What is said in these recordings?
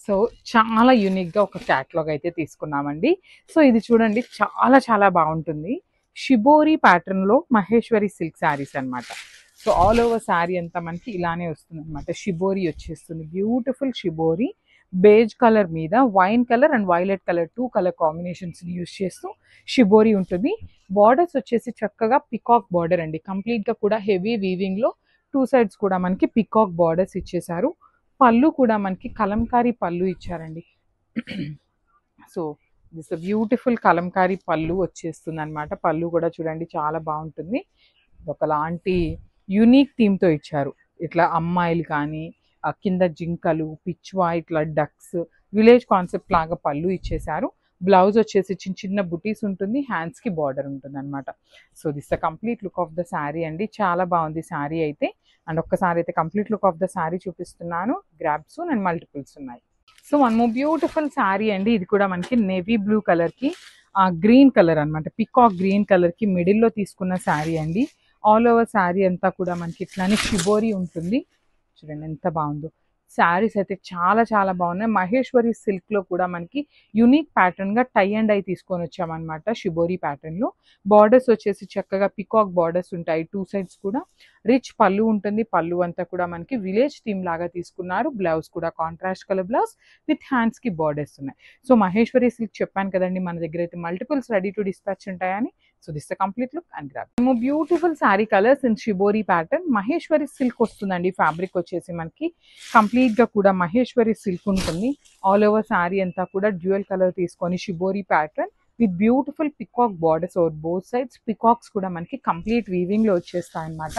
So చాలా యూనిక్గా ఒక క్యాటలాగ్ అయితే తీసుకున్నామండి. సో ఇది చూడండి, చాలా చాలా బాగుంటుంది. షిబోరి ప్యాటర్న్లో మహేశ్వరి సిల్క్ శారీస్ అనమాట. సో ఆల్ ఓవర్ శారీ అంతా మనకి ఇలానే వస్తుంది అనమాట. షిబోరి వచ్చేస్తుంది, బ్యూటిఫుల్ షిబోరి. బేజ్ కలర్ మీద wine colour and violet colour 2 colour combinations use చేస్తూ షిబోరి ఉంటుంది. బార్డర్స్ వచ్చేసి చక్కగా పికాక్ బార్డర్ అండి. కంప్లీట్గా కూడా హెవీ వీవింగ్లో 2 సైడ్స్ కూడా మనకి పికాక్ బార్డర్స్ ఇచ్చేసారు. పళ్ళు కూడా మనకి కలంకారీ పళ్ళు ఇచ్చారండి. సో దిస్ బ్యూటిఫుల్ కలంకారీ పళ్ళు వచ్చేస్తుంది అనమాట. పళ్ళు కూడా చూడండి చాలా బాగుంటుంది. ఒకలాంటి యూనిక్ థీమ్తో ఇచ్చారు. ఇట్లా అమ్మాయిలు కానీ కింద జింకలు, పిచ్వా, ఇట్లా డక్స్, విలేజ్ కాన్సెప్ట్ లాగా పళ్ళు ఇచ్చేసారు. బ్లౌజ్ వచ్చేసి చిన్న చిన్న బుటీస్ ఉంటుంది, హ్యాండ్స్కి బార్డర్ ఉంటుంది అనమాట. So this the complete look of the sari అండి. చాలా బాగుంది శారీ అయితే. అండ్ ఒక్కసారి అయితే complete look of the sari చూపిస్తున్నాను. గ్రాబ్స్ అండ్ మల్టిపుల్స్ ఉన్నాయి. So one more beautiful sari అండి. ఇది కూడా మనకి నేవీ బ్లూ కలర్కి గ్రీన్ కలర్ అనమాట. పికాక్ గ్రీన్ కలర్కి మిడిల్లో తీసుకున్న శారీ అండి. ఆల్ ఓవర్ శారీ అంతా కూడా మనకి ఇట్లానే షిబోరి ఉంటుంది. చూడండి ఎంత బాగుందో. శారీస్ అయితే చాలా చాలా బాగున్నాయి. మహేశ్వరి సిల్క్లో కూడా మనకి యూనిక్ ప్యాటర్న్గా టై అండ్ ఐ తీసుకొని వచ్చామన్నమాట. షిబోరి ప్యాటర్న్లో బార్డర్స్ వచ్చేసి చక్కగా పికాక్ బార్డర్స్ ఉంటాయి 2 సైడ్స్ కూడా. రిచ్ పళ్ళు ఉంటుంది. పళ్ళు అంతా కూడా మనకి విలేజ్ థీమ్ లాగా తీసుకున్నారు. బ్లౌజ్ కూడా కాంట్రాస్ట్ కలర్ బ్లౌజ్ విత్ హ్యాండ్స్కి బార్డర్స్ ఉన్నాయి. సో మహేశ్వరి సిల్క్ చెప్పాను కదండి, మన దగ్గర అయితే మల్టిపుల్స్ రెడీ టు డిస్పాచ్ ఉంటాయని. So this the complete look and grab. మేము beautiful sari colours in shibori pattern. Maheshwari silk వస్తుందండి. ఫ్యాబ్రిక్ వచ్చేసి మనకి కంప్లీట్గా కూడా మహేశ్వరి సిల్క్ ఉంటుంది. ఆల్ ఓవర్ శారీ అంతా కూడా డ్యూయల్ కలర్ తీసుకొని shibori pattern with beautiful peacock borders over both sides. Peacocks కూడా మనకి కంప్లీట్ వీవింగ్లో వచ్చేస్తాయి అన్నమాట.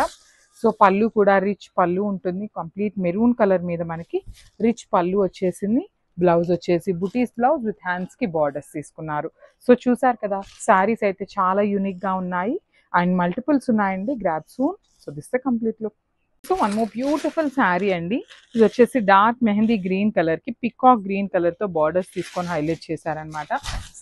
సో పళ్ళు కూడా రిచ్ పళ్ళు ఉంటుంది. కంప్లీట్ మెరూన్ కలర్ మీద మనకి రిచ్ పళ్ళు వచ్చేసింది. బ్లౌజ్ వచ్చేసి బుటీస్ బ్లౌజ్ విత్ హ్యాండ్స్కి బార్డర్స్ తీసుకున్నారు. సో చూసారు కదా, శారీస్ అయితే చాలా యూనిక్గా ఉన్నాయి అండ్ మల్టిపుల్స్ ఉన్నాయండి. Grab soon. So this the complete look. So one more beautiful sari అండి. ఇది వచ్చేసి డార్క్ మెహందీ గ్రీన్ కలర్కి పికాక్ గ్రీన్ కలర్తో బార్డర్స్ తీసుకొని హైలైట్ చేశారనమాట.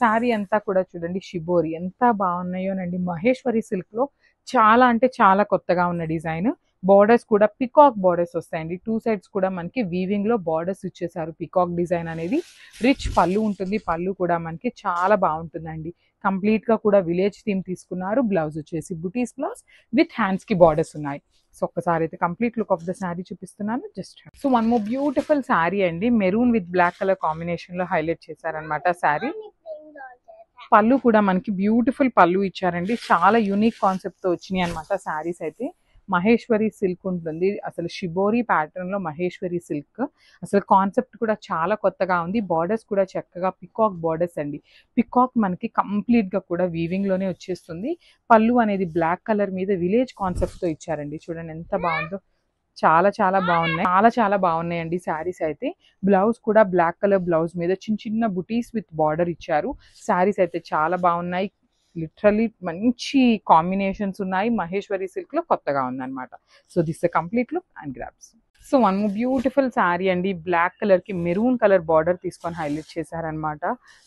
శారీ అంతా కూడా చూడండి షిబోరి ఎంత బాగున్నాయోనండి. మహేశ్వరి సిల్క్లో చాలా అంటే చాలా కొత్తగా ఉన్న డిజైన్. బార్డర్స్ కూడా పికాక్ బార్డర్స్ వస్తాయండి. 2 సైడ్స్ కూడా మనకి వీవింగ్లో బార్డర్స్ ఇచ్చేసారు. పికాక్ డిజైన్ అనేది. రిచ్ పళ్ళు ఉంటుంది. పళ్ళు కూడా మనకి చాలా బాగుంటుందండి. కంప్లీట్గా కూడా విలేజ్ థీమ్ తీసుకున్నారు. బ్లౌజ్ వచ్చేసి బుటీస్ బ్లౌజ్ విత్ హ్యాండ్స్కి బార్డర్స్ ఉన్నాయి. సో ఒక్కసారి అయితే complete look of the sari చూపిస్తున్నాను. Just so one more beautiful sari అండి. మెరూన్ విత్ బ్లాక్ కలర్ కాంబినేషన్లో హైలైట్ చేశారనమాట శారీ. పళ్ళు కూడా మనకి బ్యూటిఫుల్ పళ్ళు ఇచ్చారండి. చాలా యూనిక్ కాన్సెప్ట్తో వచ్చినాయి అనమాట శారీస్ అయితే. మహేశ్వరి సిల్క్ ఉంటుంది. అసలు షిబోరి ప్యాటర్న్లో మహేశ్వరి సిల్క్ అసలు కాన్సెప్ట్ కూడా చాలా కొత్తగా ఉంది. బార్డర్స్ కూడా చక్కగా పికాక్ బార్డర్స్ అండి. పికాక్ మనకి కంప్లీట్గా కూడా వీవింగ్లోనే వచ్చేస్తుంది. పళ్ళు అనేది బ్లాక్ కలర్ మీద విలేజ్ కాన్సెప్ట్తో ఇచ్చారండి. చూడండి ఎంత బాగుందో. చాలా చాలా బాగున్నాయి. చాలా చాలా బాగున్నాయండి శారీస్ అయితే. బ్లౌజ్ కూడా బ్లాక్ కలర్ బ్లౌజ్ మీద చిన్న చిన్న బుటీస్ విత్ బార్డర్ ఇచ్చారు. శారీస్ అయితే చాలా బాగున్నాయి. లిటరలీ మంచి కాంబినేషన్స్ ఉన్నాయి. మహేశ్వరి సిల్క్లో కొత్తగా ఉందన్నమాట. So this the complete look and grabs. So one beautiful sari అండి. బ్లాక్ కలర్కి మెరూన్ కలర్ బార్డర్ తీసుకొని హైలైట్ చేశారనమాట.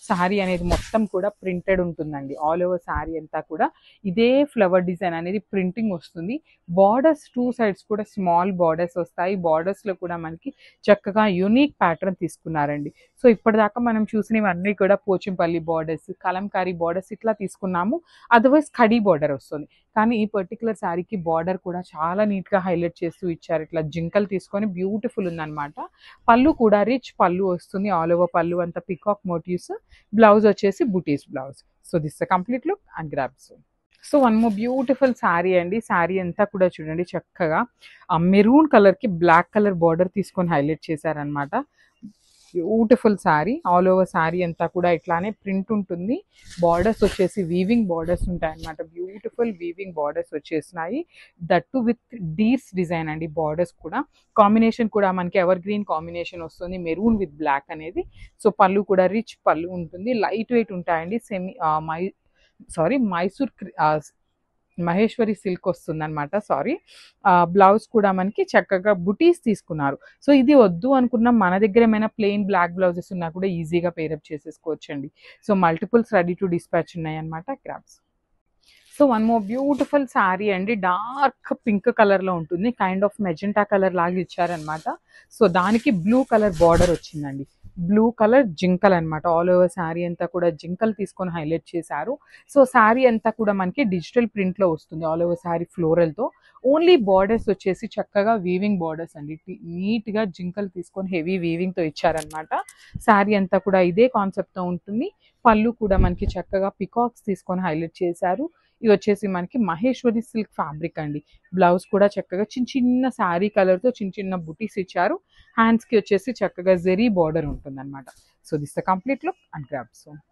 శారీ అనేది మొత్తం కూడా ప్రింటెడ్ ఉంటుందండి. ఆల్ ఓవర్ శారీ అంతా కూడా ఇదే ఫ్లవర్ డిజైన్ అనేది ప్రింటింగ్ వస్తుంది. బార్డర్స్ 2 సైడ్స్ కూడా స్మాల్ బార్డర్స్ వస్తాయి. బార్డర్స్లో కూడా మనకి చక్కగా యూనిక్ ప్యాటర్న్ తీసుకున్నారండి. సో ఇప్పటిదాకా మనం చూసినవన్నీ కూడా పోచంపల్లి బార్డర్స్, కలంకారీ బార్డర్స్ ఇట్లా తీసుకున్నాము. అదర్వైజ్ కడీ బార్డర్ వస్తుంది. కానీ ఈ పర్టికులర్ శారీకి బార్డర్ కూడా చాలా నీట్గా హైలైట్ చేస్తూ ఇచ్చారు. ఇట్లా జింకలు తీసుకొని బ్యూటిఫుల్ ఉందన్నమాట. పళ్ళు కూడా రిచ్ పళ్ళు వస్తుంది. ఆల్ ఓవర్ పళ్ళు అంతా పికాక్ మోటివ్స్. బ్లౌజ్ వచ్చేసి బుటీస్ blouse. So this the complete look and grabs. So one more beautiful sari అండి. శారీ అంతా కూడా చూడండి చక్కగా మెరూన్ కలర్కి బ్లాక్ కలర్ బార్డర్ తీసుకొని హైలైట్ చేశారనమాట. Beautiful sari. All over sari అంతా కూడా ఇట్లానే ప్రింట్ ఉంటుంది. బార్డర్స్ వచ్చేసి వీవింగ్ బార్డర్స్ ఉంటాయి అన్నమాట. బ్యూటిఫుల్ వీవింగ్ బార్డర్స్ వచ్చేసినాయి. దట్టు విత్ డీర్స్ డిజైన్ అండి. బార్డర్స్ కూడా కాంబినేషన్ కూడా మనకి ఎవర్ గ్రీన్ కాంబినేషన్ వస్తుంది. మెరూన్ విత్ బ్లాక్ అనేది. సో పళ్ళు కూడా రిచ్ పళ్ళు ఉంటుంది. లైట్ వెయిట్ ఉంటాయండి. మైసూర్ మహేశ్వరి సిల్క్ వస్తుంది అనమాట. సారీ. బ్లౌజ్ కూడా మనకి చక్కగా బుటీస్ తీసుకున్నారు. సో ఇది వద్దు అనుకున్న మన దగ్గర ఏమైనా ప్లెయిన్ బ్లాక్ బ్లౌజెస్ ఉన్నా కూడా ఈజీగా పేరప్ చేసేసుకోవచ్చండి. So multiples ready to dispatch ఉన్నాయి అనమాట. Grabs. So one more beautiful sari అండి. డార్క్ పింక్ కలర్లో ఉంటుంది. కైండ్ ఆఫ్ మెజెంటా కలర్ లాగా ఇచ్చారనమాట. సో దానికి బ్లూ కలర్ బార్డర్ వచ్చిందండి. బ్లూ కలర్ జింకల్ అనమాట. ఆల్ ఓవర్ శారీ అంతా కూడా జింకల్ తీసుకొని హైలైట్ చేశారు. సో శారీ అంతా కూడా మనకి డిజిటల్ ప్రింట్లో వస్తుంది ఆల్ ఓవర్ శారీ ఫ్లోరల్తో. ఓన్లీ బార్డర్స్ వచ్చేసి చక్కగా వీవింగ్ బార్డర్స్ అండి. నీట్గా జింకల్ తీసుకొని హెవీ వీవింగ్తో ఇచ్చారనమాట. శారీ అంతా కూడా ఇదే కాన్సెప్ట్తో ఉంటుంది. పళ్ళు కూడా మనకి చక్కగా పికాక్స్ తీసుకొని హైలైట్ చేశారు. ఇవి వచ్చేసి మనకి మహేశ్వరి సిల్క్ ఫ్యాబ్రిక్ అండి. బ్లౌజ్ కూడా చక్కగా చిన్న చిన్న శారీ కలర్తో చిన్న చిన్న బుటీస్ ఇచ్చారు. హ్యాండ్స్కి వచ్చేసి చక్కగా జెరీ బార్డర్ ఉంటుంది అనమాట. So this the complete look and grab.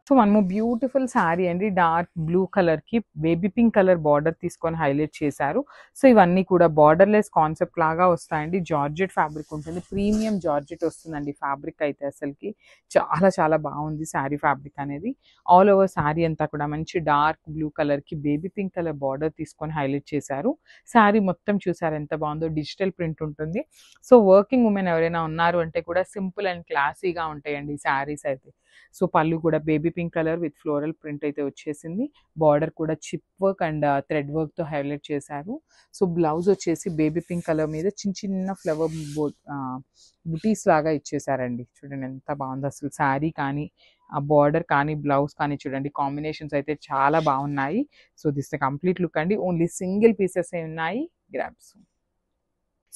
So మనము బ్యూటిఫుల్ శారీ అండి. డార్క్ బ్లూ కలర్కి బేబీ పింక్ కలర్ బార్డర్ తీసుకొని హైలైట్ చేశారు. సో ఇవన్నీ కూడా బార్డర్లెస్ కాన్సెప్ట్ లాగా వస్తాయండి. జార్జెట్ ఫ్యాబ్రిక్ ఉంటుంది, ప్రీమియం జార్జెట్ వస్తుందండి ఫ్యాబ్రిక్ అయితే. అసలుకి చాలా చాలా బాగుంది శారీ ఫ్యాబ్రిక్ అనేది. ఆల్ ఓవర్ శారీ అంతా కూడా మంచి డార్క్ బ్లూ కలర్కి బేబీ పింక్ కలర్ బార్డర్ తీసుకొని హైలైట్ చేశారు. శారీ మొత్తం చూసారు ఎంత బాగుందో, డిజిటల్ ప్రింట్ ఉంటుంది. సో వర్కింగ్ ఉమెన్ ఎవరైనా ఉన్నారు అంటే కూడా సింపుల్ అండ్ క్లాసీగా ఉంటాయండి శారీస్ అయితే. సో పళ్ళు కూడా baby pink colour with floral print అయితే వచ్చేసింది. బార్డర్ కూడా చిప్ వర్క్ అండ్ థ్రెడ్ వర్క్తో హైలైట్ చేశారు. సో బ్లౌజ్ వచ్చేసి బేబీ పింక్ కలర్ మీద చిన్న చిన్న ఫ్లవర్ బుటీస్ లాగా ఇచ్చేసారండి. చూడండి ఎంత బాగుందో అసలు. శారీ కానీ ఆ బార్డర్ కానీ బ్లౌజ్ కానీ చూడండి, కాంబినేషన్స్ అయితే చాలా బాగున్నాయి. So this the complete look అండి. ఓన్లీ సింగిల్ పీసెస్ ఉన్నాయి. Grabs.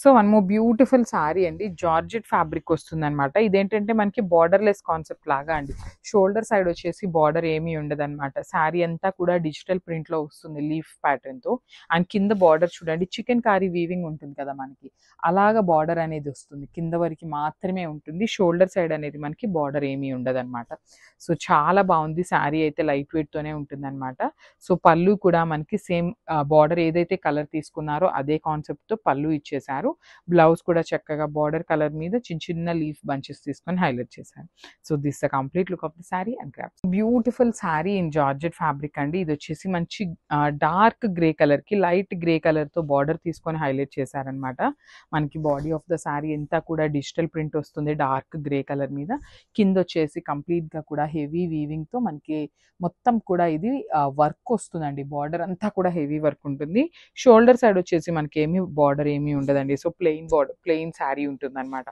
So one more beautiful sari అండి. జార్జెట్ ఫ్యాబ్రిక్ వస్తుంది అనమాట. ఇదేంటంటే మనకి బార్డర్లెస్ కాన్సెప్ట్ లాగా అండి. షోల్డర్ సైడ్ వచ్చేసి బార్డర్ ఏమీ ఉండదు అనమాట. శారీ అంతా కూడా డిజిటల్ ప్రింట్లో వస్తుంది లీఫ్ ప్యాటర్న్తో. అండ్ కింద బార్డర్ చూడండి, చికెన్ కారీ వీవింగ్ ఉంటుంది కదా మనకి, అలాగా బార్డర్ అనేది వస్తుంది. కింద వరకు మాత్రమే ఉంటుంది. షోల్డర్ సైడ్ అనేది మనకి బార్డర్ ఏమీ ఉండదు అనమాట. సో చాలా బాగుంది శారీ అయితే. లైట్ వెయిట్తోనే ఉంటుంది అనమాట. సో పళ్ళు కూడా మనకి సేమ్ బార్డర్ ఏదైతే కలర్ తీసుకున్నారో అదే కాన్సెప్ట్తో పళ్ళు ఇచ్చేసారు. బ్లౌజ్ కూడా చక్కగా బార్డర్ కలర్ మీద చిన్న చిన్న లీఫ్ బంచెస్ తీసుకొని హైలైట్ చేశారు. So this the complete look of the sari and grab. Beautiful sari in georgette fabric అండి. ఇది వచ్చేసి మంచి డార్క్ గ్రే కలర్ కి లైట్ గ్రే కలర్ తో బార్డర్ తీసుకొని హైలైట్ చేశారనమాట. మనకి బాడీ ఆఫ్ ద శారీ అంతా కూడా డిజిటల్ ప్రింట్ వస్తుంది డార్క్ గ్రే కలర్ మీద. కింద వచ్చేసి కంప్లీట్ గా కూడా హెవీ వీవింగ్ తో మనకి మొత్తం కూడా ఇది వర్క్ వస్తుందండి. బార్డర్ అంతా కూడా హెవీ వర్క్ ఉంటుంది. షోల్డర్ సైడ్ వచ్చేసి మనకి బార్డర్ ఏమీ ఉండదండి. So plain border, plain sari ఉంటుంది అనమాట.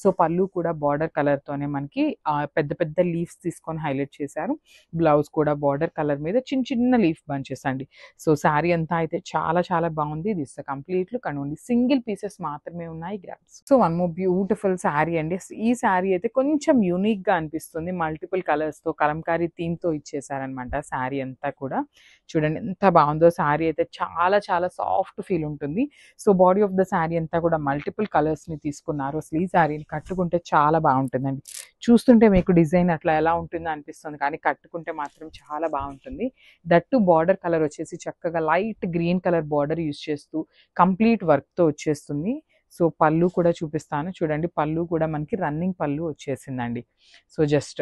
సో పళ్ళు కూడా బార్డర్ కలర్ తోనే మనకి పెద్ద పెద్ద లీవ్స్ తీసుకొని హైలైట్ చేశారు. బ్లౌజ్ కూడా బార్డర్ కలర్ మీద చిన్న చిన్న లీఫ్ బంచెస్ అండి. సో శారీ అంతా అయితే చాలా చాలా బాగుంది. This complete look and only single pieces మాత్రమే ఉన్నాయి. Grabs. So one more beautiful sari అండి. ఈ శారీ అయితే కొంచెం యూనిక్ గా అనిపిస్తుంది. మల్టిపుల్ కలర్స్ తో కలంకారీ థీమ్ తో ఇచ్చేసారనమాట శారీ అంతా కూడా. చూడండి ఎంత బాగుందో. శారీ అయితే చాలా చాలా సాఫ్ట్ ఫీల్ ఉంటుంది. So body of the sari అంతా కూడా మల్టిపుల్ కలర్స్ ని తీసుకున్నారు. అసలు ఈ శారీని కట్టుకుంటే చాలా బాగుంటుందండి. చూస్తుంటే మీకు డిజైన్ అట్లా ఎలా ఉంటుందో అనిపిస్తుంది, కానీ కట్టుకుంటే మాత్రం చాలా బాగుంటుంది. దట్టు బార్డర్ కలర్ వచ్చేసి చక్కగా light green colour border use చేస్తూ కంప్లీట్ వర్క్ తో వచ్చేస్తుంది. సో పళ్ళు కూడా చూపిస్తాను చూడండి. పళ్ళు కూడా మనకి రన్నింగ్ పళ్ళు వచ్చేసిందండి. సో జస్ట్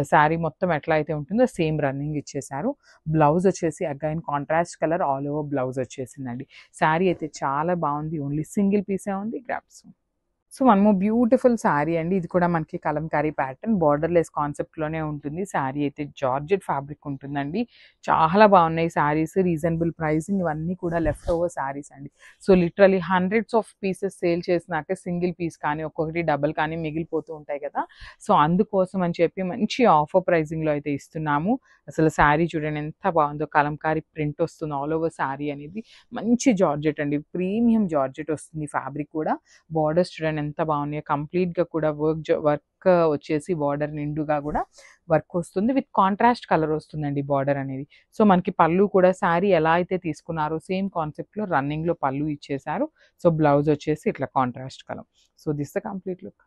శారీ మొత్తం ఎట్లా అయితే ఉంటుందో సేమ్ రన్నింగ్ ఇచ్చేసారు. బ్లౌజ్ వచ్చేసి again contrast colour all over blouse వచ్చేసిందండి. శారీ అయితే చాలా బాగుంది. ఓన్లీ సింగిల్ పీసే ఉంది. Grabs. So one more beautiful sari అండి. ఇది కూడా మనకి కలంకారీ ప్యాటర్న్ బార్డర్లెస్ కాన్సెప్ట్లోనే ఉంటుంది. శారీ అయితే జార్జెట్ ఫ్యాబ్రిక్ ఉంటుందండి. చాలా బాగున్నాయి శారీస్. Reasonable pricing. ఇవన్నీ కూడా లెఫ్ట్ ఓవర్ శారీస్ అండి. So literally hundreds of pieces sale చేసినాక సింగిల్ పీస్ కానీ ఒక్కొక్కటి డబల్ కానీ మిగిలిపోతూ ఉంటాయి కదా. సో అందుకోసం అని చెప్పి మంచి ఆఫర్ ప్రైజింగ్లో అయితే ఇస్తున్నాము. అసలు శారీ చూడండి ఎంత బాగుందో. కలంకారీ ప్రింట్ వస్తుంది ఆల్ ఓవర్ శారీ అనేది. మంచి జార్జెట్ అండి, ప్రీమియం జార్జెట్ వస్తుంది. ఫ్యాబ్రిక్ కూడా బార్డర్స్ చూడండి ఎంత బాగున్నాయి. కంప్లీట్ గా కూడా వర్క్ వచ్చేసి బార్డర్ నిండుగా కూడా వర్క్ వస్తుంది. విత్ కాంట్రాస్ట్ కలర్ వస్తుందండి బార్డర్ అనేది. సో మనకి పళ్ళు కూడా శారీ ఎలా అయితే తీసుకున్నారో సేమ్ కాన్సెప్ట్ లో రన్నింగ్ లో పళ్ళు ఇచ్చేసారు. సో బ్లౌజ్ వచ్చేసి ఇట్లా contrast colour. So this the complete look.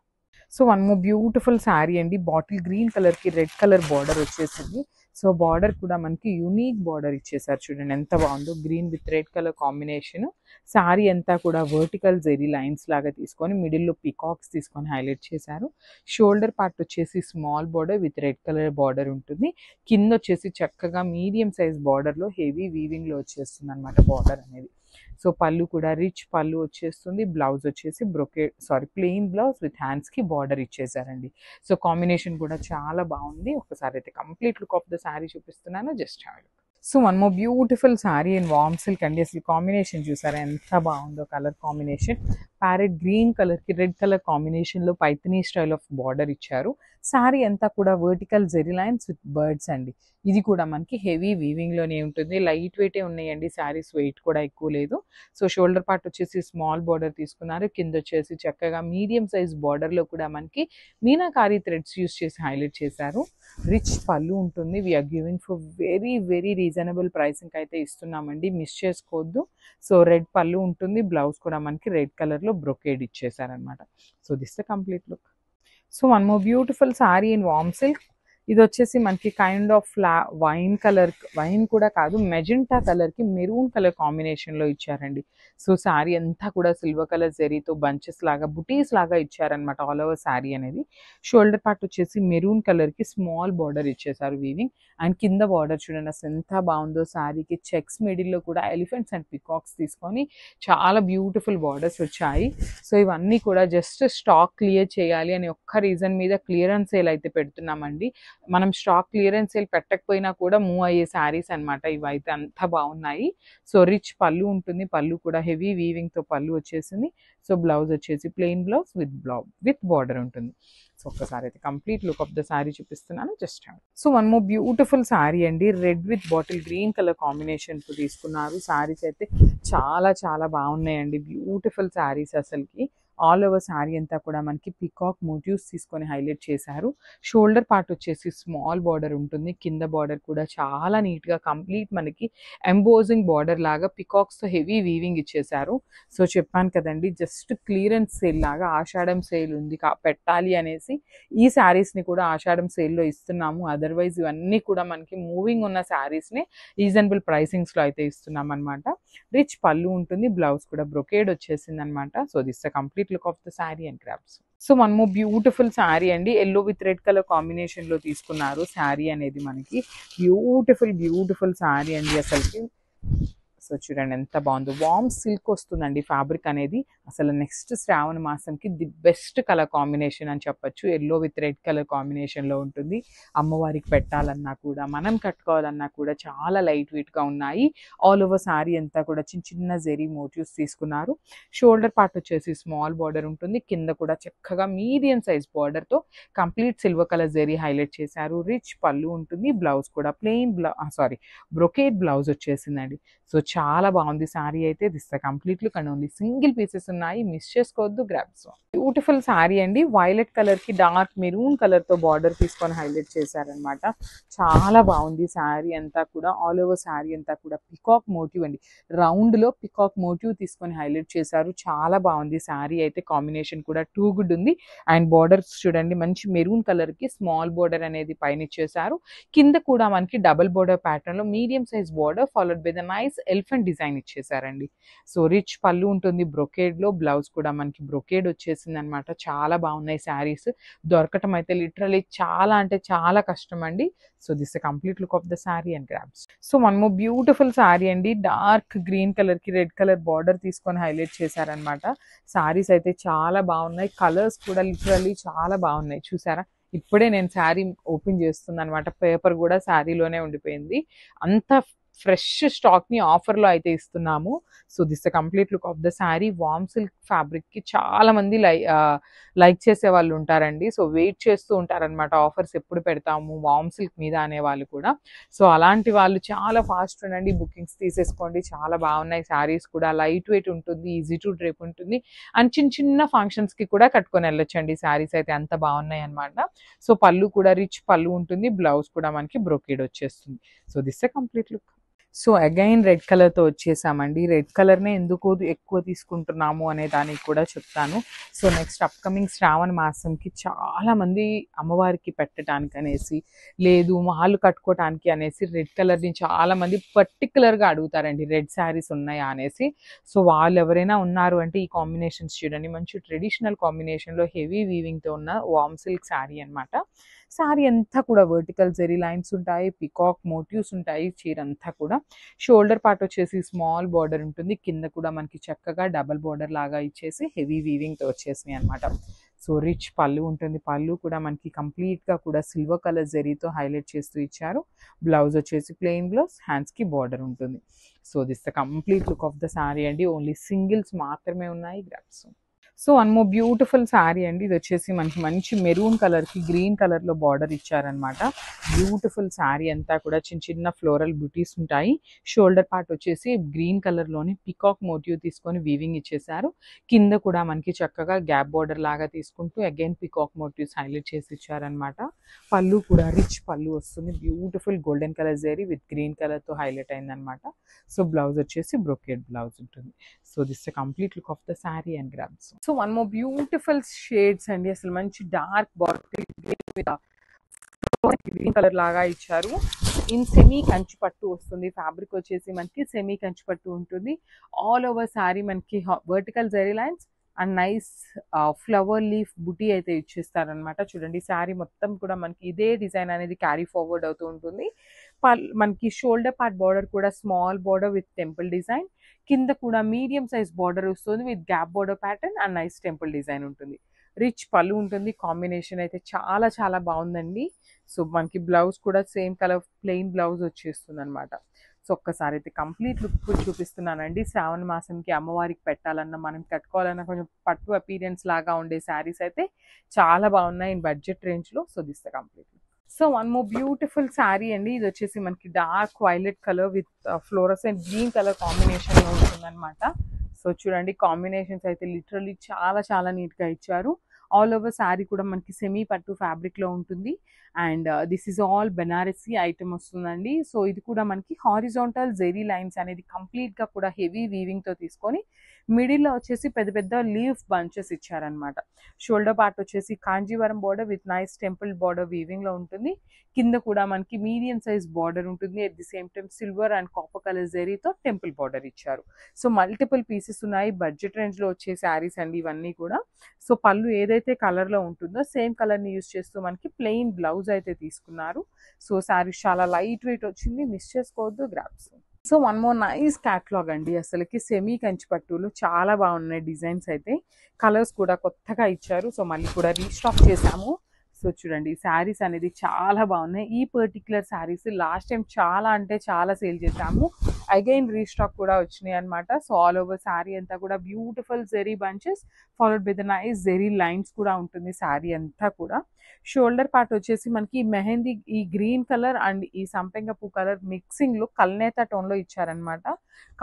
So one more beautiful sari అండి. బాటిల్ గ్రీన్ కలర్ కి రెడ్ కలర్ బార్డర్ వచ్చేసింది. సో బార్డర్ కూడా మనకి యూనిక్ బార్డర్ ఇచ్చేసారు. చూడండి ఎంత బాగుందో. Green with red colour combination. Sari అంతా కూడా వర్టికల్ జెరీ లైన్స్ లాగా తీసుకొని మిడిల్లో పికాక్స్ తీసుకొని హైలైట్ చేశారు. షోల్డర్ పార్ట్ వచ్చేసి small border with red colour border ఉంటుంది. కింద వచ్చేసి చక్కగా మీడియం సైజ్ బార్డర్లో హెవీ వీవింగ్ లో వచ్చేస్తుంది అనమాట బార్డర్ అనేది. సో పళ్ళు కూడా రిచ్ పళ్ళు వచ్చేస్తుంది. బ్లౌజ్ వచ్చేసి ప్లెయిన్ బ్లౌజ్ విత్ హ్యాండ్స్ కి బార్డర్ ఇచ్చేసారండి. సో కాంబినేషన్ కూడా చాలా బాగుంది. ఒకసారి అయితే complete look of the sari చూపిస్తున్నాను. Just have a look. So one more beautiful sari in warm silk అండి. అసలు కాంబినేషన్ చూసారా ఎంత బాగుందో. కలర్ కాంబినేషన్ ప్యారెట్ గ్రీన్ కలర్కి రెడ్ కలర్ కాంబినేషన్లో పైథనీ స్టైల్ ఆఫ్ బార్డర్ ఇచ్చారు. శారీ అంతా కూడా vertical zari lines with birds అండి. ఇది కూడా మనకి హెవీ వీవింగ్లోనే ఉంటుంది. లైట్ వెయిటే ఉన్నాయండి శారీస్, వెయిట్ కూడా ఎక్కువ లేదు. సో షోల్డర్ పార్ట్ వచ్చేసి స్మాల్ బార్డర్ తీసుకున్నారు. కింద వచ్చేసి చక్కగా మీడియం సైజ్ బార్డర్లో కూడా మనకి మీనాకారి థ్రెడ్స్ యూస్ చేసి హైలైట్ చేశారు. రిచ్ పళ్ళు ఉంటుంది. We're giving for very very reasonable pricing అయితే ఇస్తున్నామండి, మిస్ చేసుకోవద్దు. సో రెడ్ పళ్ళు ఉంటుంది. బ్లౌజ్ కూడా మనకి రెడ్ కలర్లో బ్రొకేడ్ ఇచ్చేసారనమాట. So this the complete look. So one more beautiful sari in warm silk. ఇది వచ్చేసి మనకి kind of wine colour, wine కూడా కాదు, మెజెంటా కలర్కి మెరూన్ కలర్ కాంబినేషన్లో ఇచ్చారండి. సో శారీ అంతా కూడా సిల్వర్ కలర్ జెరీతో బంచెస్ లాగా బుటీస్ లాగా ఇచ్చారనమాట ఆల్ ఓవర్ శారీ అనేది. షోల్డర్ పార్ట్ వచ్చేసి మెరూన్ కలర్కి స్మాల్ బార్డర్ ఇచ్చేసారు వీవింగ్. అండ్ కింద బార్డర్ చూడండి అసలు ఎంత బాగుందో. శారీకి చెక్స్ మిడిల్లో కూడా ఎలిఫెంట్స్ అండ్ పికాక్స్ తీసుకొని చాలా బ్యూటిఫుల్ బార్డర్స్ వచ్చాయి. సో ఇవన్నీ కూడా జస్ట్ స్టాక్ క్లియర్ చేయాలి అని ఒక్క రీజన్ మీద క్లియరెన్స్ సేల్ అయితే పెడుతున్నామండి. మనం స్టాక్ క్లియరెన్స్ సేల్ పెట్టకపోయినా కూడా మూవ్ అయ్యే శారీస్ అనమాట ఇవైతే, అంత బాగున్నాయి. సో రిచ్ పళ్ళు ఉంటుంది. పళ్ళు కూడా హెవీ వీవింగ్తో పళ్ళు వచ్చేసింది. సో బ్లౌజ్ వచ్చేసి ప్లెయిన్ బ్లౌజ్ విత్ బార్డర్ ఉంటుంది. సో ఒక్కసారి అయితే complete look of the sari చూపిస్తున్నాను just. So one more beautiful sari అండి, red with bottle green colour కాంబినేషన్తో తీసుకున్నారు. శారీస్ అయితే చాలా చాలా బాగున్నాయండి, బ్యూటిఫుల్ శారీస్ అసలుకి. ఆల్ ఓవర్ శారీ అంతా కూడా మనకి పికాక్ మోటివ్స్ తీసుకొని హైలైట్ చేశారు. షోల్డర్ పార్ట్ వచ్చేసి స్మాల్ బార్డర్ ఉంటుంది. కింద బార్డర్ కూడా చాలా నీట్గా కంప్లీట్ మనకి ఎంబోజింగ్ బార్డర్ లాగా పికాక్స్తో హెవీ వీవింగ్ ఇచ్చేశారు. సో చెప్పాను కదండి, జస్ట్ క్లియరెన్స్ సేల్ లాగా ఆషాఢం సేల్ ఉంది పెట్టాలి అనేసి ఈ శారీస్ని కూడా ఆషాఢం సేల్లో ఇస్తున్నాము. అదర్వైజ్ ఇవన్నీ కూడా మనకి మూవింగ్ ఉన్న శారీస్ని రీజనబుల్ ప్రైసింగ్స్లో అయితే ఇస్తున్నాం అనమాట. రిచ్ పళ్ళు ఉంటుంది. బ్లౌజ్ కూడా బ్రొకేడ్ వచ్చేసింది అనమాట. So this the complete look of the sari and grabs. So one more beautiful sari అండి, ఎల్లో విత్ రెడ్ కలర్ కాంబినేషన్లో తీసుకున్నారు. శారీ అనేది మనకి బ్యూటిఫుల్ శారీ అండి అసలుకి. సో చూడండి ఎంత బాగుందో. వామ్ సిల్క్ వస్తుందండి ఫ్యాబ్రిక్ అనేది. అసలు నెక్స్ట్ శ్రావణ మాసంకి ది బెస్ట్ కలర్ కాంబినేషన్ అని చెప్పొచ్చు. ఎల్లో విత్ రెడ్ కలర్ కాంబినేషన్లో ఉంటుంది. అమ్మవారికి పెట్టాలన్నా కూడా మనం కట్టుకోవాలన్నా కూడా చాలా లైట్ వెయిట్గా ఉన్నాయి. ఆల్ ఓవర్ శారీ అంతా కూడా చిన్న చిన్న జెరీ మోటివ్స్ తీసుకున్నారు. షోల్డర్ పార్ట్ వచ్చేసి స్మాల్ బార్డర్ ఉంటుంది. కింద కూడా చక్కగా మీడియం సైజ్ బార్డర్తో complete silver colour zari highlight చేశారు. రిచ్ పళ్ళు ఉంటుంది. బ్లౌజ్ కూడా బ్రొకేడ్ బ్లౌజ్ వచ్చేసిందండి. సో చాలా బాగుంది శారీ అయితే. This the complete look and only single pieces ఉన్నాయి, మిస్ చేసుకోవద్దు, గ్రాబ్స్. బ్యూటిఫుల్ శారీ అండి, వైలెట్ కలర్కి డార్క్ మెరూన్ కలర్తో బార్డర్ తీసుకొని హైలైట్ చేశారనమాట. చాలా బాగుంది శారీ అంతా కూడా. ఆల్ ఓవర్ శారీ అంతా కూడా పికాక్ మోటివ్ అండి, రౌండ్లో పికాక్ మోటివ్ తీసుకొని హైలైట్ చేశారు. చాలా బాగుంది శారీ అయితే. కాంబినేషన్ కూడా టూ గుడ్ ఉంది. అండ్ బార్డర్స్ చూడండి, మంచి మెరూన్ కలర్కి స్మాల్ బార్డర్ అనేది పైన ఇచ్చేసారు. కింద కూడా మనకి డబుల్ బార్డర్ ప్యాటర్న్లో medium size border followed by the nice elephant design ఇచ్చేసారండి. సో రిచ్ పళ్ళు ఉంటుంది బ్రొకేడ్లో. బ్లౌజ్ కూడా మనకి బ్రొకేడ్ వచ్చేసింది అనమాట. చాలా బాగున్నాయి శారీస్. దొరకటం అయితే లిటరలీ చాలా అంటే చాలా కష్టం అండి. So this complete look of the sari and grabs. So one more beautiful sari అండి, డార్క్ గ్రీన్ కలర్కి రెడ్ కలర్ బార్డర్ తీసుకొని హైలైట్ చేశారనమాట. శారీస్ అయితే చాలా బాగున్నాయి. కలర్స్ కూడా లిటరలీ చాలా బాగున్నాయి. చూసారా, ఇప్పుడే నేను శారీ ఓపెన్ చేస్తున్నాను అనమాట. పేపర్ కూడా శారీలోనే ఉండిపోయింది. అంత ఫ్రెష్ స్టాక్ని ఆఫర్లో అయితే ఇస్తున్నాము. So this the complete look of the sari. Warm silk ఫ్యాబ్రిక్కి చాలా మంది లైక్ చేసే వాళ్ళు ఉంటారండి. సో వెయిట్ చేస్తూ ఉంటారనమాట, ఆఫర్స్ ఎప్పుడు పెడతాము వామ్ సిల్క్ మీద అనే వాళ్ళు కూడా. సో అలాంటి వాళ్ళు చాలా ఫాస్ట్ ఉండండి, బుకింగ్స్ తీసేసుకోండి. చాలా బాగున్నాయి శారీస్ కూడా. లైట్ వెయిట్ ఉంటుంది, ఈజీ టు డ్రేప్ ఉంటుంది. అండ్ చిన్న చిన్న ఫంక్షన్స్కి కూడా కట్టుకొని వెళ్ళొచ్చండి. శారీస్ అయితే అంత బాగున్నాయి అనమాట. సో పళ్ళు కూడా రిచ్ పళ్ళు ఉంటుంది. బ్లౌజ్ కూడా మనకి బ్రొకేడ్ వచ్చేస్తుంది. So this a complete look. So again red కలర్తో వచ్చేసామండి. రెడ్ కలర్నే ఎందుకు ఎక్కువ తీసుకుంటున్నాము అనే దానికి కూడా చెప్తాను. సో నెక్స్ట్ అప్కమింగ్ శ్రావణ మాసంకి చాలామంది అమ్మవారికి పెట్టడానికి అనేసి, లేదు మాలు కట్టుకోవటానికి అనేసి రెడ్ కలర్ని చాలామంది పర్టికులర్గా అడుగుతారండి, రెడ్ శారీస్ ఉన్నాయా అనేసి. సో వాళ్ళు ఎవరైనా ఉన్నారు అంటే ఈ కాంబినేషన్స్ చూడండి, మంచి ట్రెడిషనల్ కాంబినేషన్లో హెవీ వీవింగ్తో ఉన్న వామ్ సిల్క్ శారీ అనమాట. శారీ అంతా కూడా వర్టికల్ జెరీ లైన్స్ ఉంటాయి, పికాక్ మోటివ్స్ ఉంటాయి చీర అంతా కూడా. షోల్డర్ పార్ట్ వచ్చేసి స్మాల్ బార్డర్ ఉంటుంది. కింద కూడా మనకి చక్కగా డబల్ బార్డర్ లాగా ఇచ్చేసి హెవీ వీవింగ్తో వచ్చేసినాయి అనమాట. సో రిచ్ పళ్ళు ఉంటుంది. పళ్ళు కూడా మనకి కంప్లీట్గా కూడా సిల్వర్ కలర్ జెరీతో హైలైట్ చేస్తూ ఇచ్చారు. బ్లౌజ్ వచ్చేసి ప్లెయిన్ బ్లౌజ్, హ్యాండ్స్కి బార్డర్ ఉంటుంది. So this the complete look of the sari అండి. ఓన్లీ సింగిల్స్ మాత్రమే ఉన్నాయి, grabs. So one more beautiful sari అండి. ఇది వచ్చేసి మనకి మంచి మెరూన్ కలర్కి గ్రీన్ కలర్లో బార్డర్ ఇచ్చారనమాట. బ్యూటిఫుల్ శారీ అంతా కూడా చిన్న చిన్న ఫ్లోరల్ బ్యూటీస్ ఉంటాయి. షోల్డర్ పార్ట్ వచ్చేసి గ్రీన్ కలర్లోని పికాక్ మోటివ్ తీసుకొని వీవింగ్ ఇచ్చేసారు. కింద కూడా మనకి చక్కగా గ్యాప్ బార్డర్ లాగా తీసుకుంటూ అగైన్ పికాక్ మోటివ్స్ హైలైట్ చేసి ఇచ్చారనమాట. పళ్ళు కూడా రిచ్ పళ్ళు వస్తుంది. Beautiful golden colour zari with green కలర్తో హైలైట్ అయిందనమాట. సో బ్లౌజ్ వచ్చేసి బ్రొకేడ్ బ్లౌజ్ ఉంటుంది. So this complete look of the sari and grams. So one more beautiful shades అండి. అసలు మంచి డార్క్ బాటిల్ గ్రీన్ కలర్ లాగా ఇచ్చారు. ఇన్ సెమీ కంచి పట్టు వస్తుంది. ఫ్యాబ్రిక్ వచ్చేసి మనకి సెమీ కంచి పట్టు ఉంటుంది. ఆల్ ఓవర్ శారీ మనకి vertical zari lines and nice flower leaf బుటీ అయితే ఇచ్చేస్తారనమాట. చూడండి శారీ మొత్తం కూడా మనకి ఇదే డిజైన్ అనేది క్యారీ ఫార్వర్డ్ అవుతూ ఉంటుంది. మనకి షోల్డర్ పార్ట్ బార్డర్ కూడా small border with temple design, కింద కూడా మీడియం సైజ్ బార్డర్ వస్తుంది with gap border pattern and nice temple design ఉంటుంది. రిచ్ పళ్ళు ఉంటుంది. కాంబినేషన్ అయితే చాలా చాలా బాగుందండి. సో మనకి బ్లౌజ్ కూడా సేమ్ కలర్ ప్లెయిన్ బ్లౌజ్ వచ్చేస్తుంది అనమాట. సో ఒక్కసారి అయితే కంప్లీట్ లుక్ చూపిస్తున్నానండి. శ్రావణ మాసంకి అమ్మవారికి పెట్టాలన్నా మనం కట్టుకోవాలన్నా కొంచెం పట్టు అపీరియన్స్ లాగా ఉండే శారీస్ అయితే చాలా బాగున్నాయి ఇన్ బడ్జెట్ రేంజ్లో. So this the complete. So one more beautiful sari అండి. ఇది వచ్చేసి మనకి dark violet colour with fluorescent green colour కాంబినేషన్లో ఉంటుందన్నమాట. సో చూడండి కాంబినేషన్స్ అయితే లిటరల్లీ చాలా చాలా నీట్గా ఇచ్చారు. ఆల్ ఓవర్ శారీ కూడా మనకి సెమీ పట్టు ఫ్యాబ్రిక్లో ఉంటుంది. And this is all Banarasi item వస్తుందండి. సో ఇది కూడా మనకి హారిజాంటల్ జెరీ లైన్స్ అనేది కంప్లీట్గా కూడా హెవీ వీవింగ్తో తీసుకొని మిడిల్లో వచ్చేసి పెద్ద పెద్ద లీఫ్ బంచెస్ ఇచ్చారనమాట. షోల్డర్ పార్ట్ వచ్చేసి Kanjeevaram border with nice temple border వీవింగ్లో ఉంటుంది. కింద కూడా మనకి మీడియం సైజ్ బార్డర్ ఉంటుంది. At the same time silver and copper colour జరీతో టెంపుల్ బార్డర్ ఇచ్చారు. సో మల్టిపుల్ పీసెస్ ఉన్నాయి. బడ్జెట్ రేంజ్లో వచ్చే శారీస్ అండి ఇవన్నీ కూడా. సో పళ్ళు ఏదైతే కలర్లో ఉంటుందో సేమ్ కలర్ని యూజ్ చేస్తూ మనకి ప్లెయిన్ బ్లౌజ్ అయితే తీసుకున్నారు. సో శారీస్ చాలా లైట్ వెయిట్ వచ్చింది. మిస్ చేసుకోవద్దు, grabs. So one more nice catalogue అండి. అసలుకి సెమీ కంచి పట్టులు చాలా బాగున్నాయి. డిజైన్స్ అయితే కలర్స్ కూడా కొత్తగా ఇచ్చారు. సో మళ్ళీ కూడా రీస్టాక్ చేశాము. సో చూడండి శారీస్ అనేది చాలా బాగున్నాయి. ఈ పర్టిక్యులర్ శారీస్ లాస్ట్ టైం చాలా అంటే చాలా సేల్ చేసాము. అగైన్ రీస్టాక్ కూడా వచ్చినాయి అనమాట. సో ఆల్ ఓవర్ శారీ అంతా కూడా beautiful zari bunches followed by the nice zari lines కూడా ఉంటుంది శారీ అంతా కూడా. షోల్డర్ పార్ట్ వచ్చేసి మనకి మెహందీ ఈ గ్రీన్ కలర్ అండ్ ఈ సంపెంగ పూ కలర్ మిక్సింగ్ లో కల్నేత టోన్ లో ఇచ్చారనమాట.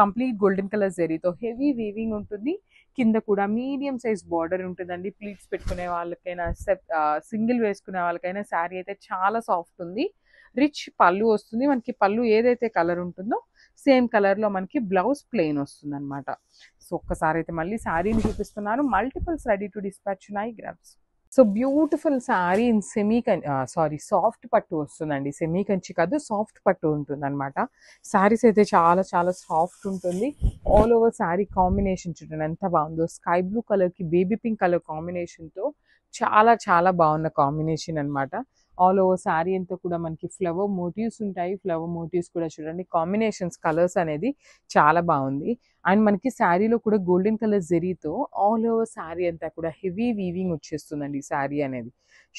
కంప్లీట్ గోల్డెన్ కలర్ జెరీతో హెవీ వీవింగ్ ఉంటుంది. కింద కూడా మీడియం సైజ్ బార్డర్ ఉంటుందండి. ప్లీట్స్ పెట్టుకునే వాళ్ళకైనా సింగిల్ వేసుకునే వాళ్ళకైనా శారీ అయితే చాలా సాఫ్ట్ ఉంది. రిచ్ పళ్ళు వస్తుంది. మనకి పళ్ళు ఏదైతే కలర్ ఉంటుందో సేమ్ కలర్లో మనకి బ్లౌజ్ ప్లెయిన్ వస్తుంది అనమాట. సో ఒక్కసారి అయితే మళ్ళీ శారీని చూపిస్తున్నాను. మల్టిపుల్స్ రెడీ టు డిస్పాచ్ ఉన్నాయి, grabs. So beautiful sari in soft పట్టు వస్తుందండి. సెమీ కంచి కాదు, సాఫ్ట్ పట్టు ఉంటుంది అనమాట. శారీస్ అయితే చాలా చాలా సాఫ్ట్ ఉంటుంది. ఆల్ ఓవర్ శారీ కాంబినేషన్ చూడండి ఎంత బాగుందో. స్కై బ్లూ కలర్కి బేబీ పింక్ కలర్ కాంబినేషన్తో చాలా చాలా బాగున్న కాంబినేషన్ అనమాట. ఆల్ ఓవర్ శారీ అంతా కూడా మనకి ఫ్లవర్ మోటివ్స్ ఉంటాయి. ఫ్లవర్ మోటివ్స్ కూడా చూడండి కాంబినేషన్స్ కలర్స్ అనేది చాలా బాగుంది. అండ్ మనకి శారీలో కూడా గోల్డెన్ కలర్ జెరీతో ఆల్ ఓవర్ శారీ అంతా కూడా హెవీ వీవింగ్ వచ్చేస్తుందండి శారీ అనేది.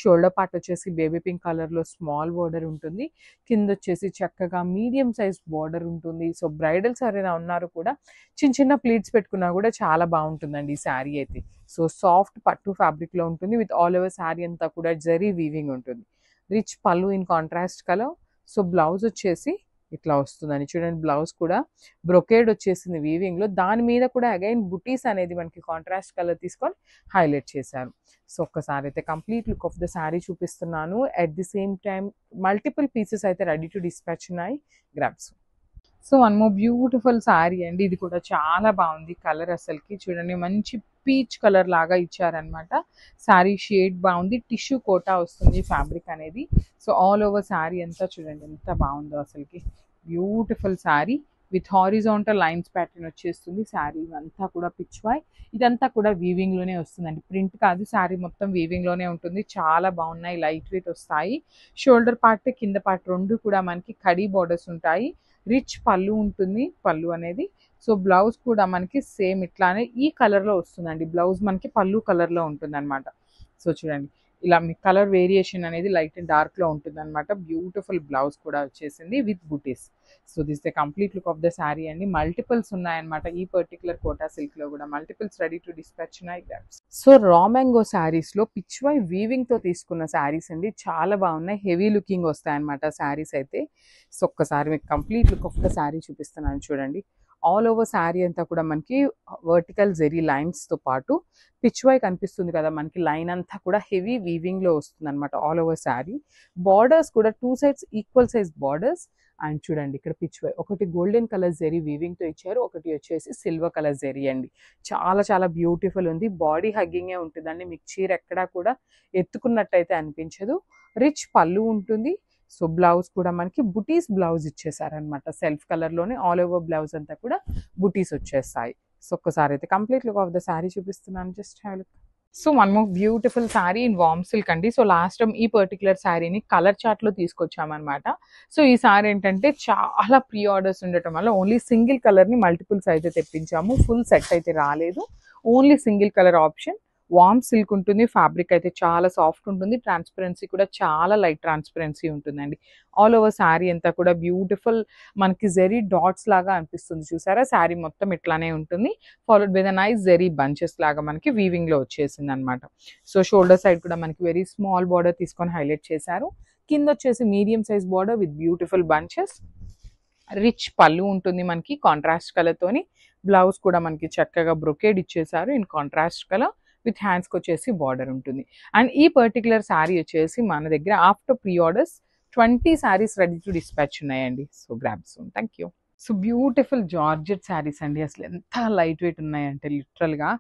షోల్డర్ పార్ట్ వచ్చేసి బేబీ పింక్ కలర్లో స్మాల్ బార్డర్ ఉంటుంది. కింద వచ్చేసి చక్కగా మీడియం సైజ్ బార్డర్ ఉంటుంది. సో బ్రైడల్స్ ఎవరైనా ఉన్నారు కూడా చిన్న చిన్న ప్లీట్స్ పెట్టుకున్నా కూడా చాలా బాగుంటుందండి ఈ శారీ అయితే. సో సాఫ్ట్ పట్టు ఫ్యాబ్రిక్లో ఉంటుంది విత్ ఆల్ ఓవర్ శారీ అంతా కూడా జరీ వీవింగ్ ఉంటుంది. Rich pallu in contrast colour. So blouse వచ్చేసి ఇట్లా వస్తుందని చూడండి. బ్లౌజ్ కూడా బ్రొకేడ్ వచ్చేసింది వీవింగ్లో. దాని మీద కూడా అగైన్ బుటీస్ అనేది మనకి కాంట్రాస్ట్ కలర్ తీసుకొని హైలైట్ చేశారు. సో ఒక్కసారి అయితే complete look of the sari చూపిస్తున్నాను. At the same time multiple pieces అయితే రెడీ టు డిస్పాచ్ ఉన్నాయి, grabs. So one more beautiful sari అండి. ఇది కూడా చాలా బాగుంది. కలర్ అసలుకి చూడండి మంచి పీచ్ కలర్ లాగా ఇచ్చారనమాట. శారీ షేడ్ బాగుంది. టిష్యూ కోటా వస్తుంది ఫ్యాబ్రిక్ అనేది. సో ఆల్ ఓవర్ శారీ అంతా చూడండి ఎంత బాగుందో అసలుకి. Beautiful sari with horizontal lines pattern వచ్చేస్తుంది. శారీ అంతా కూడా పిచ్వాయ్. ఇదంతా కూడా వీవింగ్లోనే వస్తుందండి. ప్రింట్ కాదు, శారీ మొత్తం వీవింగ్లోనే ఉంటుంది. చాలా బాగున్నాయి. లైట్ వెయిట్ వస్తాయి. షోల్డర్ పార్ట్ కింద పార్ట్ రెండు కూడా మనకి కడీ బార్డర్స్ ఉంటాయి. రిచ్ పళ్ళు ఉంటుంది. పళ్ళు అనేది సో బ్లౌజ్ కూడా మనకి సేమ్ ఇట్లానే ఈ కలర్లో వస్తుందండి. బ్లౌజ్ మనకి పళ్ళు కలర్లో ఉంటుంది అనమాట. సో చూడండి ఇలా మీ కలర్ వేరియేషన్ అనేది లైట్ అండ్ డార్క్లో ఉంటుంది అనమాట. బ్యూటిఫుల్ బ్లౌజ్ కూడా వచ్చేసింది with buttis. So this the complete look of the sari అండి. మల్టిపుల్స్ ఉన్నాయన్నమాట ఈ పర్టికులర్ కోటా సిల్క్లో కూడా. మల్టిపుల్స్ రెడీ టు డిస్పాచ్ ఉన్నాయి. సో రా మ్యాంగో శారీస్లో పిచ్వై వీవింగ్తో తీసుకున్న శారీస్ అండి. చాలా బాగున్నాయి, హెవీ లుకింగ్ వస్తాయన్నమాట శారీస్ అయితే. సో ఒక్కసారి మీకు complete look of the sari చూపిస్తున్నాను చూడండి. ఆల్ ఓవర్ శారీ అంతా కూడా మనకి వర్టికల్ జెరీ లైన్స్తో పాటు పిచ్వై కనిపిస్తుంది కదా మనకి, లైన్ అంతా కూడా హెవీ వీవింగ్లో వస్తుంది అనమాట ఆల్ ఓవర్ శారీ. బార్డర్స్ కూడా 2 sides equal size borders. And చూడండి ఇక్కడ పిచ్వై ఒకటి గోల్డెన్ కలర్ జెరీ వీవింగ్తో ఇచ్చారు, ఒకటి వచ్చేసి సిల్వర్ కలర్ జెరీ అండి. చాలా చాలా బ్యూటిఫుల్ ఉంది. బాడీ హగ్గింగే ఉంటుందండి, మీకు చీర ఎక్కడా కూడా ఎత్తుకున్నట్టయితే అనిపించదు. రిచ్ పళ్ళు ఉంటుంది. సో బ్లౌజ్ కూడా మనకి బుటీస్ బ్లౌజ్ ఇచ్చేసారనమాట. సెల్ఫ్ కలర్లోనే ఆల్ ఓవర్ బ్లౌజ్ అంతా కూడా బుటీస్ వచ్చేస్తాయి. సో ఒక్కసారి అయితే complete look of the sari చూపిస్తున్నాను. Just have look. So one more beautiful sari in warm silk అండి. సో లాస్ట్ టైం ఈ పర్టికులర్ శారీని కలర్ చార్ట్లో తీసుకొచ్చామన్నమాట. సో ఈ శారీ ఏంటంటే చాలా ప్రీ ఆర్డర్స్ ఉండటం వల్ల ఓన్లీ సింగిల్ కలర్ని మల్టిపుల్స్ అయితే తెప్పించాము. ఫుల్ సెట్ అయితే రాలేదు, ఓన్లీ సింగిల్ కలర్ ఆప్షన్. వామ్ సిల్క్ ఉంటుంది, ఫ్యాబ్రిక్ అయితే చాలా సాఫ్ట్ ఉంటుంది, ట్రాన్స్పరెన్సీ కూడా చాలా లైట్ ట్రాన్స్పరెన్సీ ఉంటుందండి. ఆల్ ఓవర్ శారీ అంతా కూడా బ్యూటిఫుల్ మనకి జెరీ డాట్స్ లాగా అనిపిస్తుంది చూసారా. శారీ మొత్తం ఇట్లానే ఉంటుంది, followed by the nice zari bunches లాగా మనకి వీవింగ్లో వచ్చేసింది అనమాట. సో షోల్డర్ సైడ్ కూడా మనకి వెరీ స్మాల్ బార్డర్ తీసుకొని హైలైట్ చేశారు. కింద వచ్చేసి medium size border with beautiful bunches. Rich పళ్ళు ఉంటుంది మనకి కాంట్రాస్ట్ కలర్తోని. బ్లౌజ్ కూడా మనకి చక్కగా బ్రొకేడ్ ఇచ్చేసారు ఇన్ కాంట్రాస్ట్ కలర్ విత్ హ్యాండ్స్కి వచ్చేసి బార్డర్ ఉంటుంది. అండ్ ఈ పర్టికులర్ శారీ వచ్చేసి మన దగ్గర after pre orders 20 saris ready to dispatch ఉన్నాయండి. So grab soon. Thank you. So beautiful georgette saris అండి. అసలు ఎంత లైట్ వెయిట్ ఉన్నాయంటే లిటరల్గా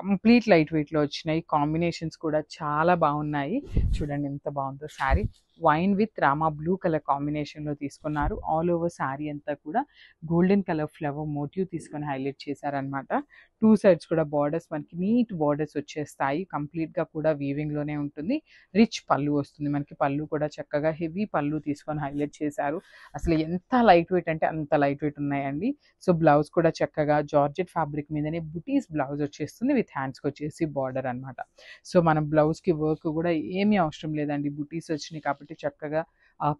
కంప్లీట్ లైట్ వెయిట్లో వచ్చినాయి. కాంబినేషన్స్ కూడా చాలా బాగున్నాయి. చూడండి ఎంత బాగుందో sari. Wine with Rama blue colour కాంబినేషన్లో తీసుకున్నారు. ఆల్ ఓవర్ శారీ అంతా కూడా గోల్డెన్ కలర్ ఫ్లవర్ మోటివ్ తీసుకొని హైలైట్ చేశారనమాట. 2 sides కూడా బార్డర్స్ మనకి నీట్ బార్డర్స్ వచ్చేస్తాయి. కంప్లీట్గా కూడా వీవింగ్లోనే ఉంటుంది. రిచ్ పళ్ళు వస్తుంది మనకి. పళ్ళు కూడా చక్కగా హెవీ పళ్ళు తీసుకొని హైలైట్ చేశారు. అసలు ఎంత లైట్ వెయిట్ అంటే అంత లైట్ వెయిట్ ఉన్నాయండి. సో బ్లౌజ్ కూడా చక్కగా జార్జెట్ ఫ్యాబ్రిక్ మీదనే బుటీస్ బ్లౌజ్ వచ్చేస్తుంది విత్ హ్యాండ్స్కి వచ్చేసి బార్డర్ అనమాట. సో మనం బ్లౌజ్కి వర్క్ కూడా ఏమీ అవసరం లేదండి, బుటీస్ వచ్చినాయి కాబట్టి చక్కగా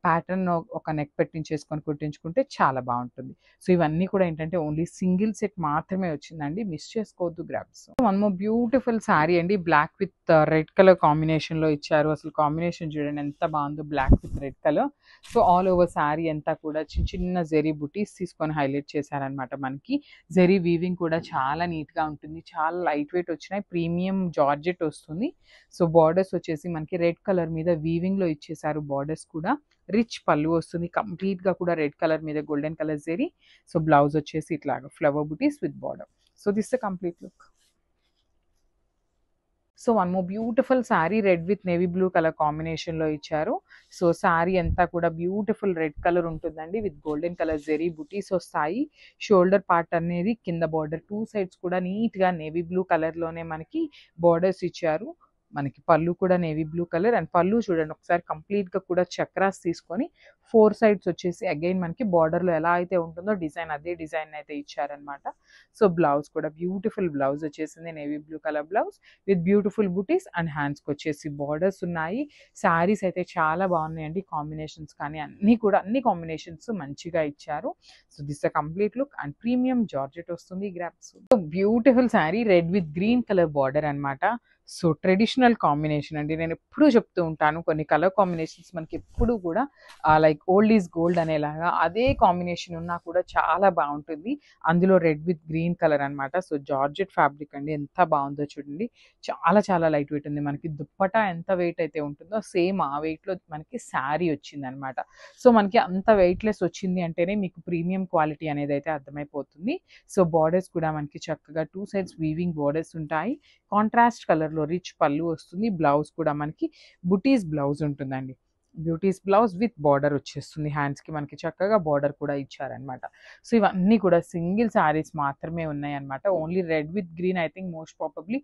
ప్యాటర్న్ ఒక నెక్ పెట్టించేసుకొని కుట్టించుకుంటే చాలా బాగుంటుంది. సో ఇవన్నీ కూడా ఏంటంటే ఓన్లీ సింగిల్ సెట్ మాత్రమే వచ్చిందండి, మిస్ చేసుకోవద్దు grabs. One more beautiful sari అండి. బ్లాక్ విత్ రెడ్ కలర్ కాంబినేషన్లో ఇచ్చారు. అసలు కాంబినేషన్ చూడండి ఎంత బాగుందో, black with red colour. So all over sari అంతా కూడా చిన్న చిన్న జెరీ బుటీస్ తీసుకొని హైలైట్ చేశారనమాట. మనకి జెరీ వీవింగ్ కూడా చాలా నీట్గా ఉంటుంది, చాలా లైట్ వెయిట్ వచ్చినాయి. ప్రీమియం జార్జెట్ వస్తుంది. సో బార్డర్స్ వచ్చేసి మనకి రెడ్ కలర్ మీద వీవింగ్లో ఇచ్చేసారు. బార్డర్స్ కూడా రిచ్ పళ్ళు వస్తుంది, కంప్లీట్గా కూడా రెడ్ కలర్ మీద golden colour zari. So blouse వచ్చేసి ఇట్లాగా flower butis with border. So this the complete look. So one more beautiful sari red with navy blue colour కాంబినేషన్లో ఇచ్చారు. సో శారీ అంతా కూడా బ్యూటిఫుల్ రెడ్ కలర్ ఉంటుందండి with golden colour zari butis వస్తాయి. షోల్డర్ పార్ట్ అనేది కింద బార్డర్ 2 sides కూడా నీట్గా నేవీ బ్లూ కలర్లోనే మనకి బార్డర్స్ ఇచ్చారు. మనకి పళ్ళు కూడా నేవీ బ్లూ కలర్. అండ్ పళ్ళు చూడండి ఒకసారి కంప్లీట్గా కూడా చక్రాస్ తీసుకొని 4 sides వచ్చేసి అగైన్ మనకి బార్డర్లో ఎలా అయితే ఉంటుందో డిజైన్, అదే డిజైన్ అయితే ఇచ్చారనమాట. సో బ్లౌజ్ కూడా బ్యూటిఫుల్ బ్లౌజ్ వచ్చేసింది, navy blue colour blouse with beautiful buttis and హ్యాండ్స్కి వచ్చేసి బార్డర్స్ ఉన్నాయి. శారీస్ అయితే చాలా బాగున్నాయండి, కాంబినేషన్స్ కానీ అన్ని కాంబినేషన్స్ మంచిగా ఇచ్చారు. So this the complete look. And premium georgette వస్తుంది grabs. Beautiful sari red with green colour border అనమాట. సో ట్రెడిషనల్ కాంబినేషన్ అండి. నేను ఎప్పుడూ చెప్తూ ఉంటాను కొన్ని కలర్ కాంబినేషన్స్ మనకి ఎప్పుడు కూడా లైక్ ఓల్డ్ ఈజ్ గోల్డ్ అనేలాగా అదే కాంబినేషన్ ఉన్నా కూడా చాలా బాగుంటుంది. అందులో రెడ్ విత్ గ్రీన్ కలర్ అనమాట. సో జార్జెట్ ఫ్యాబ్రిక్ అండి, ఎంత బాగుందో చూడండి. చాలా చాలా లైట్ వెయిట్ ఉంది. మనకి దుప్పటా ఎంత వెయిట్ అయితే ఉంటుందో సేమ్ ఆ వెయిట్లో మనకి శారీ వచ్చింది అనమాట. సో మనకి అంత వెయిట్లెస్ వచ్చింది అంటేనే మీకు ప్రీమియం క్వాలిటీ అనేది అయితే అర్థమైపోతుంది. సో బార్డర్స్ కూడా మనకి చక్కగా 2 sides వీవింగ్ బార్డర్స్ ఉంటాయి. కాంట్రాస్ట్ కలర్లో రిచ్ పళ్ళు వస్తుంది. బ్లౌజ్ కూడా మనకి బుటీస్ బ్లౌజ్ ఉంటుందండి. బ్యూటీస్ బ్లౌజ్ విత్ బార్డర్ వచ్చేస్తుంది. హ్యాండ్స్కి మనకి చక్కగా బార్డర్ కూడా ఇచ్చారనమాట. సో ఇవన్నీ కూడా సింగిల్ శారీస్ మాత్రమే ఉన్నాయి అనమాట. Only red with green I think most probably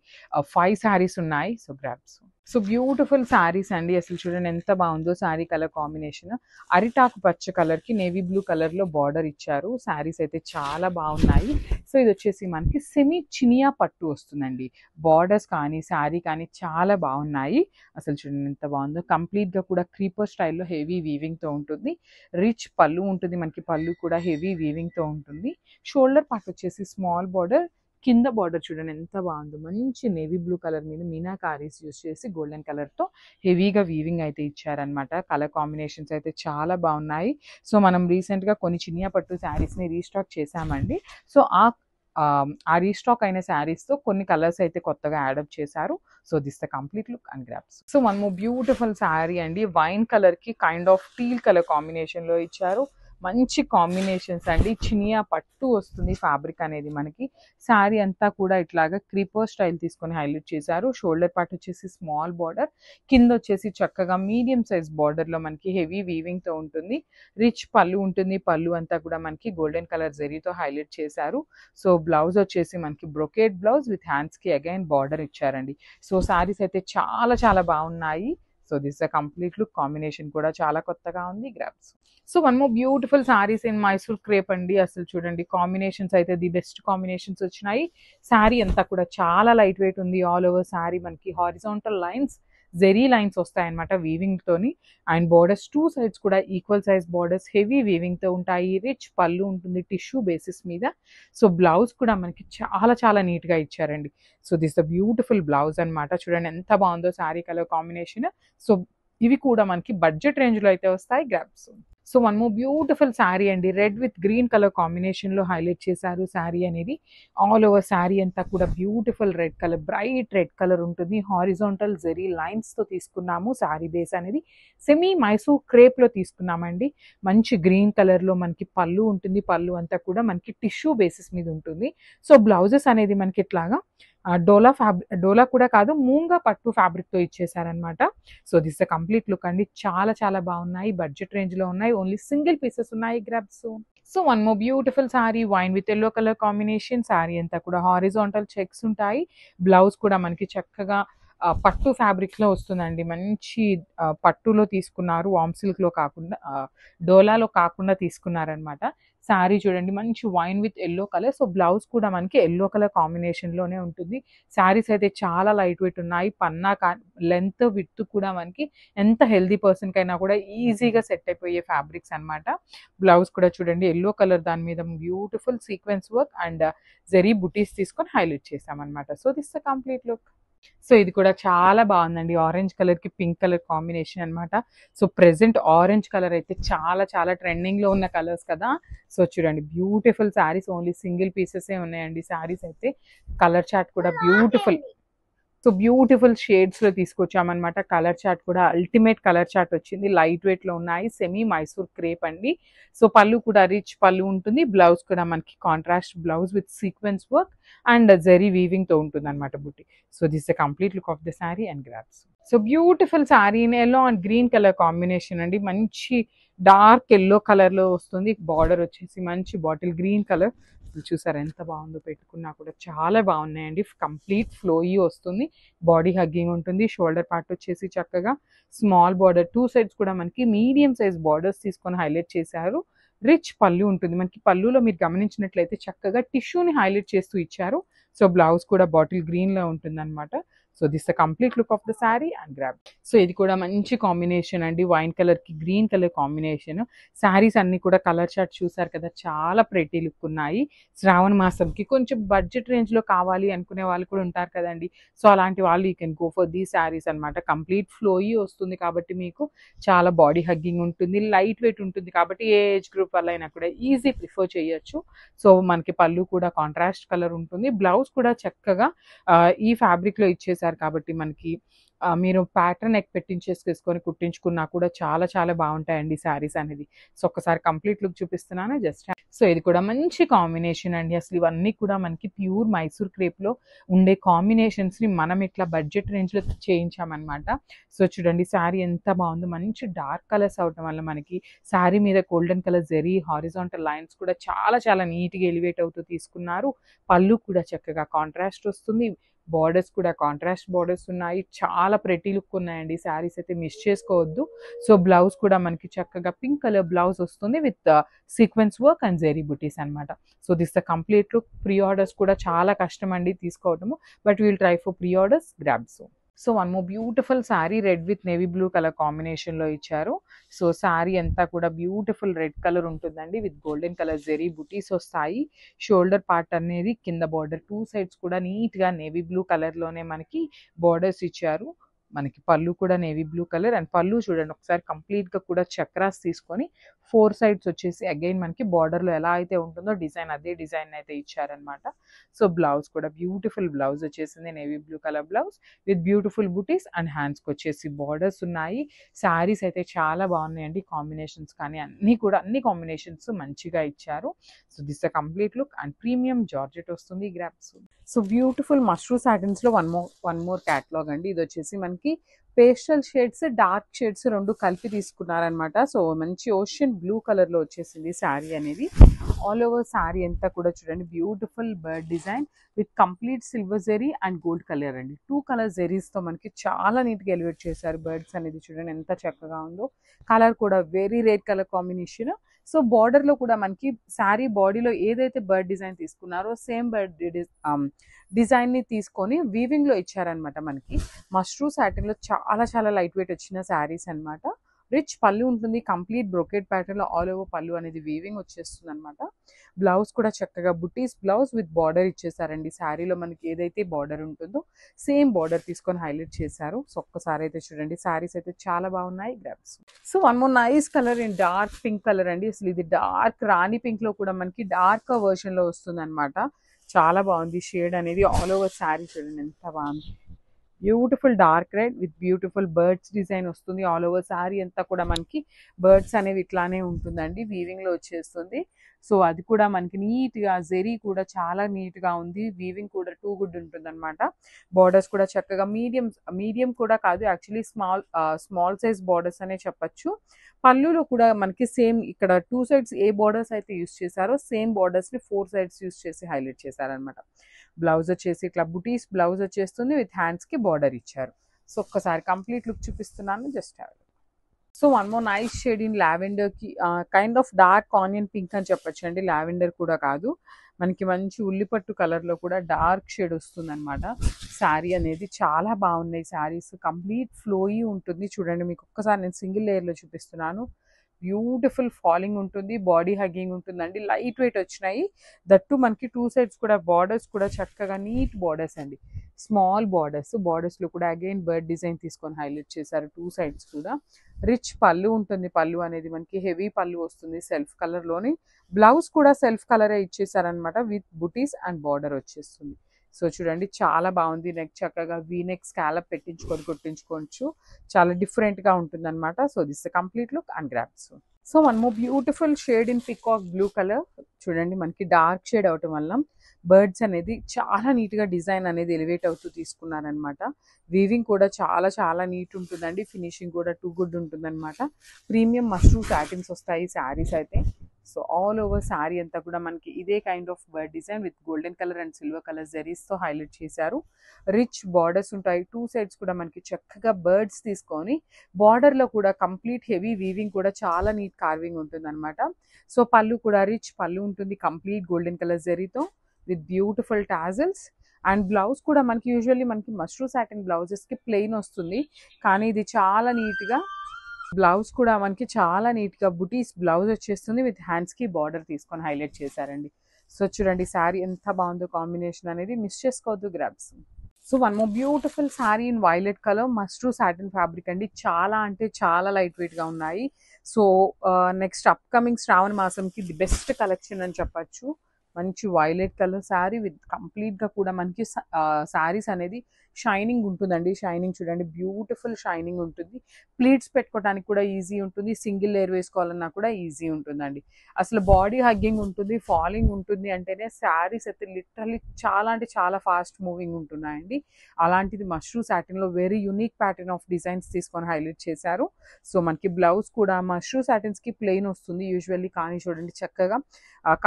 5 saris ఉన్నాయి. So grabs. So beautiful saris అండి. అసలు చూడండి ఎంత బాగుందో శారీ కలర్ కాంబినేషన్. అరిటాకు పచ్చ కలర్కి నేవీ బ్లూ కలర్లో బార్డర్ ఇచ్చారు. శారీస్ అయితే చాలా బాగున్నాయి. సో ఇది వచ్చేసి మనకి సెమీ చినియా పట్టు వస్తుందండి. బార్డర్స్ కానీ శారీ కానీ చాలా బాగున్నాయి. అసలు చూడండి ఎంత బాగుందో. కంప్లీట్గా కూడా క్రీపర్ స్టైల్లో హెవీ వీవింగ్తో ఉంటుంది. రిచ్ పళ్ళు ఉంటుంది, మనకి పళ్ళు కూడా హెవీ వీవింగ్తో ఉంటుంది. షోల్డర్ పార్ట్ వచ్చేసి స్మాల్ బార్డర్, కింద బార్డర్ చూడండి ఎంత బాగుందో. మంచి నేవీ బ్లూ కలర్ మీద మీనాకారీస్ యూస్ చేసి గోల్డెన్ కలర్తో హెవీగా వీవింగ్ అయితే ఇచ్చారనమాట. కలర్ కాంబినేషన్స్ అయితే చాలా బాగున్నాయి. సో మనం రీసెంట్గా కొన్ని చినియా పట్టు శారీస్ని రీస్టాక్ చేశామండి. సో ఆ రీస్టాక్ అయిన శారీస్తో కొన్ని కలర్స్ అయితే కొత్తగా యాడప్ చేశారు. So this the complete look and grasp. So one more beautiful sari అండి. వైన్ కలర్కి కైండ్ ఆఫ్ టీల్ కలర్ కాంబినేషన్లో ఇచ్చారు. మంచి కాంబినేషన్స్ అండి. చినియా పట్టు వస్తుంది ఫ్యాబ్రిక్ అనేది మనకి. శారీ అంతా కూడా ఇట్లాగా క్రీపర్ స్టైల్ తీసుకొని హైలైట్ చేశారు. షోల్డర్ పార్ట్ వచ్చేసి స్మాల్ బార్డర్, కింద వచ్చేసి చక్కగా మీడియం సైజ్ బార్డర్లో మనకి హెవీ వీవింగ్తో ఉంటుంది. రిచ్ పళ్ళు ఉంటుంది. పళ్ళు అంతా కూడా మనకి గోల్డెన్ కలర్ జరీతో హైలైట్ చేశారు. సో బ్లౌజ్ వచ్చేసి మనకి బ్రొకేట్ బ్లౌజ్ విత్ హ్యాండ్స్కి అగైన్ బార్డర్ ఇచ్చారండి. సో శారీస్ అయితే చాలా చాలా బాగున్నాయి. So this the complete look. Combination కూడా చాలా కొత్తగా ఉంది. Grabs. So one more beautiful saris in Mysore crepe అండి. అసలు చూడండి కాంబినేషన్స్ అయితే ది బెస్ట్ కాంబినేషన్స్ వచ్చినాయి. శారీ అంతా కూడా చాలా లైట్ వెయిట్ ఉంది. ఆల్ ఓవర్ శారీ మనకి హారిజాంటల్ లైన్స్, జెరీ లైన్స్ వస్తాయన్నమాట వీవింగ్ తోని. అండ్ బోర్డర్స్ టూ సైడ్స్ కూడా equal size borders heavy weaving తో ఉంటాయి. రిచ్ పళ్ళు ఉంటుంది టిష్యూ బేసిస్ మీద. సో బ్లౌజ్ కూడా మనకి చాలా చాలా నీట్ గా ఇచ్చారండి. So this the beautiful blouse అన్నమాట. చూడండి ఎంత బాగుందో శారీ కలర్ కాంబినేషన్. సో ఇవి కూడా మనకి బడ్జెట్ రేంజ్ లో అయితే వస్తాయి. Grabs. So one more beautiful sari అండి. Red with green colour combination లో హైలైట్ చేశారు శారీ అనేది. ఆల్ ఓవర్ శారీ అంతా కూడా beautiful red colour, bright red colour ఉంటుంది. హారిజాంటల్ జెరీ లైన్స్ తో తీసుకున్నాము. శారీ బేస్ అనేది సెమీ మైసూర్ క్రేప్ లో తీసుకున్నామండి. మంచి గ్రీన్ కలర్ లో మనకి పళ్ళు ఉంటుంది. పళ్ళు అంతా కూడా మనకి టిష్యూ బేసిస్ మీద ఉంటుంది. సో బ్లౌజెస్ అనేది మనకి ఇట్లాగా డోలా కూడా కాదు, మూంగా పట్టు ఫ్యాబ్రిక్ తో ఇచ్చేసారనమాట. So this the complete look అండి. చాలా చాలా బాగున్నాయి. బడ్జెట్ రేంజ్ లో ఉన్నాయి. ఓన్లీ సింగిల్ పీసెస్ ఉన్నాయి. Grabs. So one more beautiful sari wine with yellow colour combination. Sari అంతా కూడా హారిజాంటల్ చెక్స్ ఉంటాయి. బ్లౌజ్ కూడా మనకి చక్కగా పట్టు ఫ్యాబ్రిక్ లో వస్తుందండి. మంచి పట్టులో తీసుకున్నారు, వామ్ సిల్క్ లో కాకుండా డోలాలో కాకుండా తీసుకున్నారనమాట. శారీ చూడండి మంచి wine with yellow colour. So blouse కూడా మనకి ఎల్లో కలర్ కాంబినేషన్ లోనే ఉంటుంది. శారీస్ అయితే చాలా లైట్ వెయిట్ ఉన్నాయి. పన్నా లెంత్ విత్ కూడా మనకి ఎంత హెల్దీ పర్సన్ కైనా కూడా ఈజీగా సెట్ అయిపోయే ఫ్యాబ్రిక్స్ అనమాట. బ్లౌజ్ కూడా చూడండి ఎల్లో కలర్, దాని మీద beautiful sequence work and zari butis తీసుకొని హైలైట్ చేసామన్నమాట. So this the complete look. So ఇది కూడా చాలా బాగుందండి. ఆరెంజ్ కలర్ కి పింక్ కలర్ కాంబినేషన్ అనమాట. సో ప్రెసెంట్ ఆరెంజ్ కలర్ అయితే చాలా చాలా ట్రెండింగ్ లో ఉన్న కలర్స్ కదా. సో చూడండి beautiful saris. Only single pieces ఉన్నాయండి శారీస్ అయితే. కలర్ చార్ట్ కూడా బ్యూటిఫుల్. సో బ్యూటిఫుల్ షేడ్స్ లో తీసుకొచ్చామన్నమాట. కలర్ చార్ట్ కూడా అల్టిమేట్ కలర్ చార్ట్ వచ్చింది. లైట్ వెయిట్ లో ఉన్నాయి. సెమీ మైసూర్ క్రేప్ అండి. సో పళ్ళు కూడా రిచ్ పళ్ళు ఉంటుంది. బ్లౌజ్ కూడా మనకి contrast blouse with sequence work and zari weaving తో ఉంటుంది అనమాట buti. So this the complete look of the sari and grabs. So beautiful sari in yellow and green colour combination అండి. మంచి డార్క్ ఎల్లో కలర్ లో వస్తుంది. బార్డర్ వచ్చేసి మంచి బాటిల్ గ్రీన్ కలర్. చూసారు ఎంత బాగుందో. పెట్టుకున్నా కూడా చాలా బాగున్నాయండి. కంప్లీట్ ఫ్లోయీ వస్తుంది. బాడీ హగ్గింగ్ ఉంటుంది. షోల్డర్ పార్ట్ వచ్చేసి చక్కగా స్మాల్ బార్డర్, టూ సైడ్స్ కూడా మనకి మీడియం సైజ్ బార్డర్స్ తీసుకొని హైలైట్ చేశారు. రిచ్ పళ్ళు ఉంటుంది మనకి. పళ్ళులో మీరు గమనించినట్లయితే చక్కగా టిష్యూని హైలైట్ చేస్తూ ఇచ్చారు. సో బ్లౌజ్ కూడా బాటిల్ గ్రీన్ లో ఉంటుంది అనమాట. So this the complete look of the sari and grab. So ఇది కూడా మంచి కాంబినేషన్ అండి. వైన్ కలర్ కి గ్రీన్ కలర్ కాంబినేషన్. శారీస్ అన్ని కూడా కలర్ చార్ట్ చూసారు కదా, చాలా ప్రెటీ లుక్ ఉన్నాయి. శ్రావణ మాసంకి కొంచెం బడ్జెట్ రేంజ్ లో కావాలి అనుకునే వాళ్ళు కూడా ఉంటారు కదండి. సో అలాంటి వాళ్ళు యూ కెన్ గో ఫర్ దీ శారీస్ అనమాట. కంప్లీట్ ఫ్లోయీ వస్తుంది కాబట్టి మీకు చాలా బాడీ హగ్గింగ్ ఉంటుంది. లైట్ వెయిట్ ఉంటుంది కాబట్టి ఏ ఏజ్ గ్రూప్ వల్ల అయినా కూడా ఈజీ ప్రిఫర్ చేయొచ్చు. సో మనకి పళ్ళు కూడా కాంట్రాస్ట్ కలర్ ఉంటుంది. బ్లౌజ్ కూడా చక్కగా ఈ ఫ్యాబ్రిక్ లో ఇచ్చేసారు కాబట్టి మనకి మీరు ప్యాటర్న్ నెక్ పెట్టించేసుకొని కుట్టించుకున్నా కూడా చాలా చాలా బాగుంటాయండి శారీస్ అనేది. సో ఒకసారి కంప్లీట్ లుక్ చూపిస్తున్నాను జస్ట్. సో ఇది కూడా మంచి కాంబినేషన్ అండి. అసలు ఇవన్నీ కూడా మనకి ప్యూర్ మైసూర్ క్రేప్ లో ఉండే కాంబినేషన్స్ ని మనం ఇట్లా బడ్జెట్ రేంజ్ లో చేయించామన్నమాట. సో చూడండి శారీ ఎంత బాగుందో. మంచి డార్క్ కలర్స్ అవడం వల్ల మనకి శారీ మీద golden colour zari horizontal lines కూడా చాలా చాలా నీట్ గా ఎలివేట్ అవుతూ తీసుకున్నారు. పళ్ళు కూడా చక్కగా కాంట్రాస్ట్ వస్తుంది. బార్డర్స్ కూడా కాంట్రాస్ట్ బార్డర్స్ ఉన్నాయి, చాలా ప్రెటీ లుక్ ఉన్నాయండి. శారీస్ అయితే మిస్ చేసుకోవద్దు. సో బ్లౌజ్ కూడా మనకి చక్కగా పింక్ కలర్ బ్లౌజ్ వస్తుంది with sequence work and zari butis అనమాట. So this the complete look. Pre orders కూడా చాలా కష్టం అండి తీసుకోవటము, but will try for pre orders. Grab. So one more beautiful sari red with navy blue colour కాంబినేషన్లో ఇచ్చారు. సో శారీ అంతా కూడా బ్యూటిఫుల్ రెడ్ కలర్ ఉంటుందండి with golden colour zari butis వస్తాయి. షోల్డర్ పార్ట్ అనేది కింద బార్డర్ టూ సైడ్స్ కూడా నీట్గా నేవీ బ్లూ కలర్లోనే మనకి బార్డర్స్ ఇచ్చారు. మనకి పళ్ళు కూడా నేవీ బ్లూ కలర్ అండ్ పళ్ళు చూడండి ఒకసారి కంప్లీట్గా కూడా చక్రాస్ తీసుకొని 4 సైడ్స్ వచ్చేసి అగైన్ మనకి బార్డర్లో ఎలా అయితే ఉంటుందో డిజైన్ అదే డిజైన్ అయితే ఇచ్చారనమాట. సో బ్లౌజ్ కూడా బ్యూటిఫుల్ బ్లౌజ్ వచ్చేసింది, navy blue colour blouse with beautiful buttis and హ్యాండ్స్కి వచ్చేసి బార్డర్స్ ఉన్నాయి. శారీస్ అయితే చాలా బాగున్నాయండి, కాంబినేషన్స్ కానీ అన్ని కాంబినేషన్స్ మంచిగా ఇచ్చారు. So this the complete look and premium georgette వస్తుంది. గ్రాప్స్. సో బ్యూటిఫుల్ మష్రూ సాటిన్స్లో వన్ మోర్ క్యాటలాగ్ అండి. ఇది వచ్చేసి మనకి పేస్టల్ షేడ్స్ డార్క్ షేడ్స్ రెండు కలిపి తీసుకున్నారనమాట. సో మంచి ఓషన్ బ్లూ కలర్లో వచ్చేసింది శారీ అనేది. ఆల్ ఓవర్ శారీ అంతా కూడా చూడండి beautiful bird design with complete silver zari and gold colour అండి. 2 కలర్ జెరీస్తో మనకి చాలా నీట్గా ఎలివేట్ చేశారు. బర్డ్స్ అనేది చూడండి ఎంత చక్కగా ఉందో. కలర్ కూడా very rare colour combination. So బార్డర్లో కూడా మనకి శారీ బాడీలో ఏదైతే బర్డ్ డిజైన్ తీసుకున్నారో సేమ్ బర్డ్ డిజైన్ని తీసుకొని వీవింగ్లో ఇచ్చారనమాట. మనకి మష్రూ సాటిన్లో చాలా చాలా లైట్ వెయిట్ వచ్చిన శారీస్ అనమాట. రిచ్ పళ్ళు ఉంటుంది, కంప్లీట్ బ్రొకెట్ ప్యాటర్న్లో ఆల్ ఓవర్ పళ్ళు అనేది వీవింగ్ వచ్చేస్తుంది అనమాట. బ్లౌజ్ కూడా చక్కగా బుటీస్ బ్లౌజ్ విత్ బార్డర్ ఇచ్చేసారండి. శారీలో మనకి ఏదైతే బార్డర్ ఉంటుందో సేమ్ బార్డర్ తీసుకొని హైలైట్ చేశారు. సో ఒక్కసారి అయితే చూడండి శారీస్ అయితే చాలా బాగున్నాయి. Grasp. So one more nice colour in dark pink colour అండి. అసలు ఇది డార్క్ రాణి పింక్లో కూడా మనకి డార్క్ వర్షన్లో వస్తుంది అనమాట. చాలా బాగుంది షేడ్ అనేది. ఆల్ ఓవర్ శారీ చూడండి ఎంత బాగుంది. Beautiful dark red with beautiful birds design వస్తుంది. ఆల్ ఓవర్ శారీ అంతా కూడా మనకి బర్డ్స్ అనేవి ఇట్లానే ఉంటుందండి, వీవింగ్లో వచ్చేస్తుంది. సో అది కూడా మనకి నీట్గా జెరీ కూడా చాలా నీట్గా ఉంది. వీవింగ్ కూడా టూ గుడ్ ఉంటుంది అనమాట. బార్డర్స్ కూడా చక్కగా మీడియం కూడా కాదు, యాక్చువల్లీ స్మాల్ సైజ్ బార్డర్స్ అనే చెప్పచ్చు. పళ్ళులో కూడా మనకి సేమ్ ఇక్కడ 2 సైడ్స్ ఏ బార్డర్స్ అయితే యూస్ చేశారో సేమ్ బార్డర్స్ని 4 సైడ్స్ యూస్ చేసి హైలైట్ చేశారనమాట. బ్లౌజ్ వచ్చేసి ఇట్లా బుటీస్ బ్లౌజ్ వచ్చేస్తుంది విత్ హ్యాండ్స్కి బార్డర్ ఇచ్చారు. సో ఒక్కసారి కంప్లీట్ లుక్ చూపిస్తున్నాను, just have. So one more nice shade in లావెండర్కి kind of dark onion pink అని చెప్పొచ్చు అండి. లావెండర్ కూడా కాదు, మనకి మంచి ఉల్లిపట్టు కలర్లో కూడా డార్క్ షేడ్ వస్తుంది అనమాట. శారీ అనేది చాలా బాగున్నాయి శారీస్, కంప్లీట్ ఫ్లోయీ ఉంటుంది. చూడండి మీకు ఒక్కసారి నేను సింగిల్ లేయర్లో చూపిస్తున్నాను. బ్యూటిఫుల్ ఫాలింగ్ ఉంటుంది, బాడీ హగ్గింగ్ ఉంటుందండి. లైట్ వెయిట్ వచ్చినాయి. దట్టు మనకి 2 సైడ్స్ కూడా బార్డర్స్ కూడా చక్కగా నీట్ బార్డర్స్ అండి, స్మాల్ బార్డర్స్. బార్డర్స్లో కూడా అగైన్ బర్డ్ డిజైన్ తీసుకొని హైలైట్ చేశారు 2 సైడ్స్ కూడా. రిచ్ పళ్ళు ఉంటుంది, పళ్ళు అనేది మనకి హెవీ పళ్ళు వస్తుంది సెల్ఫ్ కలర్లోని. బ్లౌజ్ కూడా సెల్ఫ్ కలరే ఇచ్చేసారనమాట విత్ బుటీస్ అండ్ బార్డర్ వచ్చేస్తుంది. సో చూడండి చాలా బాగుంది. నెక్ చక్కగా వీ నెక్ స్కాలప్ పెట్టించుకొని కుట్టించుకోవచ్చు, చాలా డిఫరెంట్గా ఉంటుంది అనమాట. So this complete look and grasp. So one more beautiful shade in peacock blue colour. చూడండి మనకి డార్క్ షేడ్ అవటం వల్ల బర్డ్స్ అనేది చాలా నీట్గా డిజైన్ అనేది ఎలివేట్ అవుతూ తీసుకున్నారనమాట. వీవింగ్ కూడా చాలా చాలా నీట్ ఉంటుందండి, ఫినిషింగ్ కూడా టూ గుడ్ ఉంటుందన్నమాట. ప్రీమియం మష్రూ సాటిన్స్ వస్తాయి శారీస్ అయితే. సో ఆల్ ఓవర్ శారీ అంతా కూడా మనకి ఇదే kind of bird design with golden colour and silver colour జెరీస్తో హైలైట్ చేశారు. రిచ్ బార్డర్స్ ఉంటాయి, 2 సైడ్స్ కూడా మనకి చక్కగా బర్డ్స్ తీసుకొని బార్డర్లో కూడా కంప్లీట్ హెవీ వీవింగ్ కూడా చాలా నీట్ కార్వింగ్ ఉంటుంది అనమాట. సో పళ్ళు కూడా రిచ్ పళ్ళు ఉంటుంది, కంప్లీట్ గోల్డెన్ కలర్ జెరీతో with beautiful tassels. And blouse కూడా మనకి యూజువల్లీ మనకి మష్రూ సాటిన్ బ్లౌజెస్కి ప్లెయిన్ వస్తుంది, కానీ ఇది చాలా నీట్గా బ్లౌజ్ కూడా మనకి చాలా నీట్గా బుటీస్ బ్లౌజ్ వచ్చేస్తుంది విత్ హ్యాండ్స్కి బార్డర్ తీసుకొని హైలైట్ చేశారండి. సో చూడండి శారీ ఎంత బాగుందో, కాంబినేషన్ అనేది మిస్ చేసుకోవద్దు. Grabs. So one more beautiful sari in violet colour mashru satin fabric అండి. చాలా అంటే చాలా లైట్ వెయిట్గా ఉన్నాయి. సో నెక్స్ట్ అప్కమింగ్ శ్రావణ మాసంకి ది బెస్ట్ కలెక్షన్ అని చెప్పచ్చు. మంచి వైలెట్ కలర్ శారీ విత్ కంప్లీట్గా కూడా మనకి శారీస్ అనేది షైనింగ్ ఉంటుందండి. షైనింగ్ చూడండి బ్యూటిఫుల్ షైనింగ్ ఉంటుంది. ప్లీట్స్ పెట్టుకోవడానికి కూడా ఈజీ ఉంటుంది, సింగిల్ లేయర్ వేసుకోవాలన్నా కూడా ఈజీ ఉంటుందండి. అసలు బాడీ హగ్గింగ్ ఉంటుంది, ఫాలింగ్ ఉంటుంది అంటేనే శారీస్ అయితే లిటరల్లీ చాలా అంటే చాలా ఫాస్ట్ మూవింగ్ ఉంటున్నాయండి. అలాంటిది మష్రూ సాటిన్లో very unique pattern of designs తీసుకొని హైలైట్ చేశారు. సో మనకి బ్లౌజ్ కూడా మష్రూ సాటిన్స్కి ప్లెయిన్ వస్తుంది యూజువల్లీ, కానీ చూడండి చక్కగా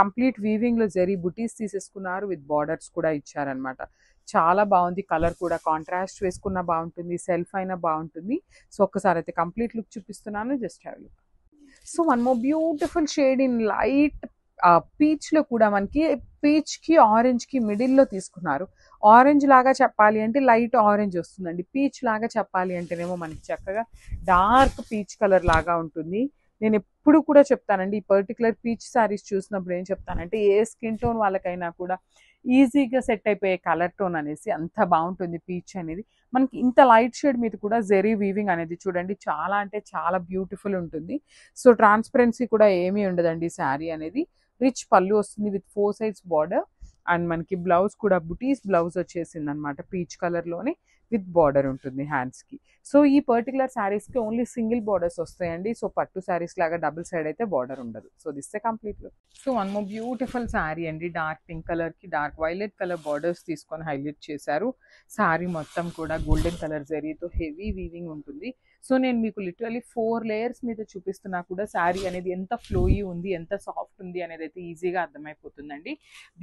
కంప్లీట్ వీవింగ్లో జరీ బుటీస్ తీసేసుకున్నారు విత్ బార్డర్స్ కూడా ఇచ్చారనమాట. చాలా బాగుంది. కలర్ కూడా కాంట్రాస్ట్ వేసుకున్న బాగుంటుంది, సెల్ఫ్ అయినా బాగుంటుంది. సో ఒక్కసారి అయితే కంప్లీట్ లుక్ చూపిస్తున్నాను, just have look. So one more beautiful shade in light peach లో కూడా మనకి పీచ్ కి ఆరెంజ్ కి మిడిల్ లో తీసుకున్నారు. ఆరెంజ్ లాగా చెప్పాలి అంటే లైట్ ఆరెంజ్ వస్తుందండి, పీచ్ లాగా చెప్పాలి అంటేనేమో మనకి చక్కగా డార్క్ పీచ్ కలర్ లాగా ఉంటుంది. నేను ఎప్పుడు కూడా చెప్తానండి, ఈ పర్టికులర్ పీచ్ శారీస్ చూసినప్పుడు ఏం చెప్తానంటే ఏ స్కిన్ టోన్ వాళ్ళకైనా కూడా ఈజీగా సెట్ అయిపోయే కలర్ టోన్ అనేసి, అంత బాగుంటుంది పీచ్ అనేది. మనకి ఇంత లైట్ షేడ్ మీద కూడా జెరీ వీవింగ్ అనేది చూడండి చాలా అంటే చాలా బ్యూటిఫుల్ ఉంటుంది. సో ట్రాన్స్పరెన్సీ కూడా ఏమీ ఉండదండి. శారీ అనేది రిచ్ పళ్ళు వస్తుంది విత్ 4 sides బార్డర్, అండ్ మనకి బ్లౌజ్ కూడా బుటీస్ బ్లౌజ్ వచ్చేసింది అనమాట, పీచ్ కలర్లోనే విత్ బార్డర్ ఉంటుంది హ్యాండ్స్కి. సో ఈ పర్టికులర్ శారీస్కి ఓన్లీ సింగిల్ బార్డర్స్ వస్తాయండి. సో పట్టు శారీస్ లాగా డబుల్ సైడ్ అయితే బార్డర్ ఉండదు. So this A complete look. So one more beautiful sari అండి, డార్క్ పింక్ కలర్కి డార్క్ వైలెట్ కలర్ బార్డర్స్ తీసుకొని హైలైట్ చేశారు. శారీ మొత్తం కూడా గోల్డెన్ కలర్ జరీతో హెవీ వీవింగ్ ఉంటుంది. సో నేను మీకు లిటరలీ 4 layers మీద చూపిస్తున్నా కూడా శారీ అనేది ఎంత ఫ్లోయీ ఉంది, ఎంత సాఫ్ట్ ఉంది అనేది అయితే ఈజీగా అర్థమైపోతుందండి.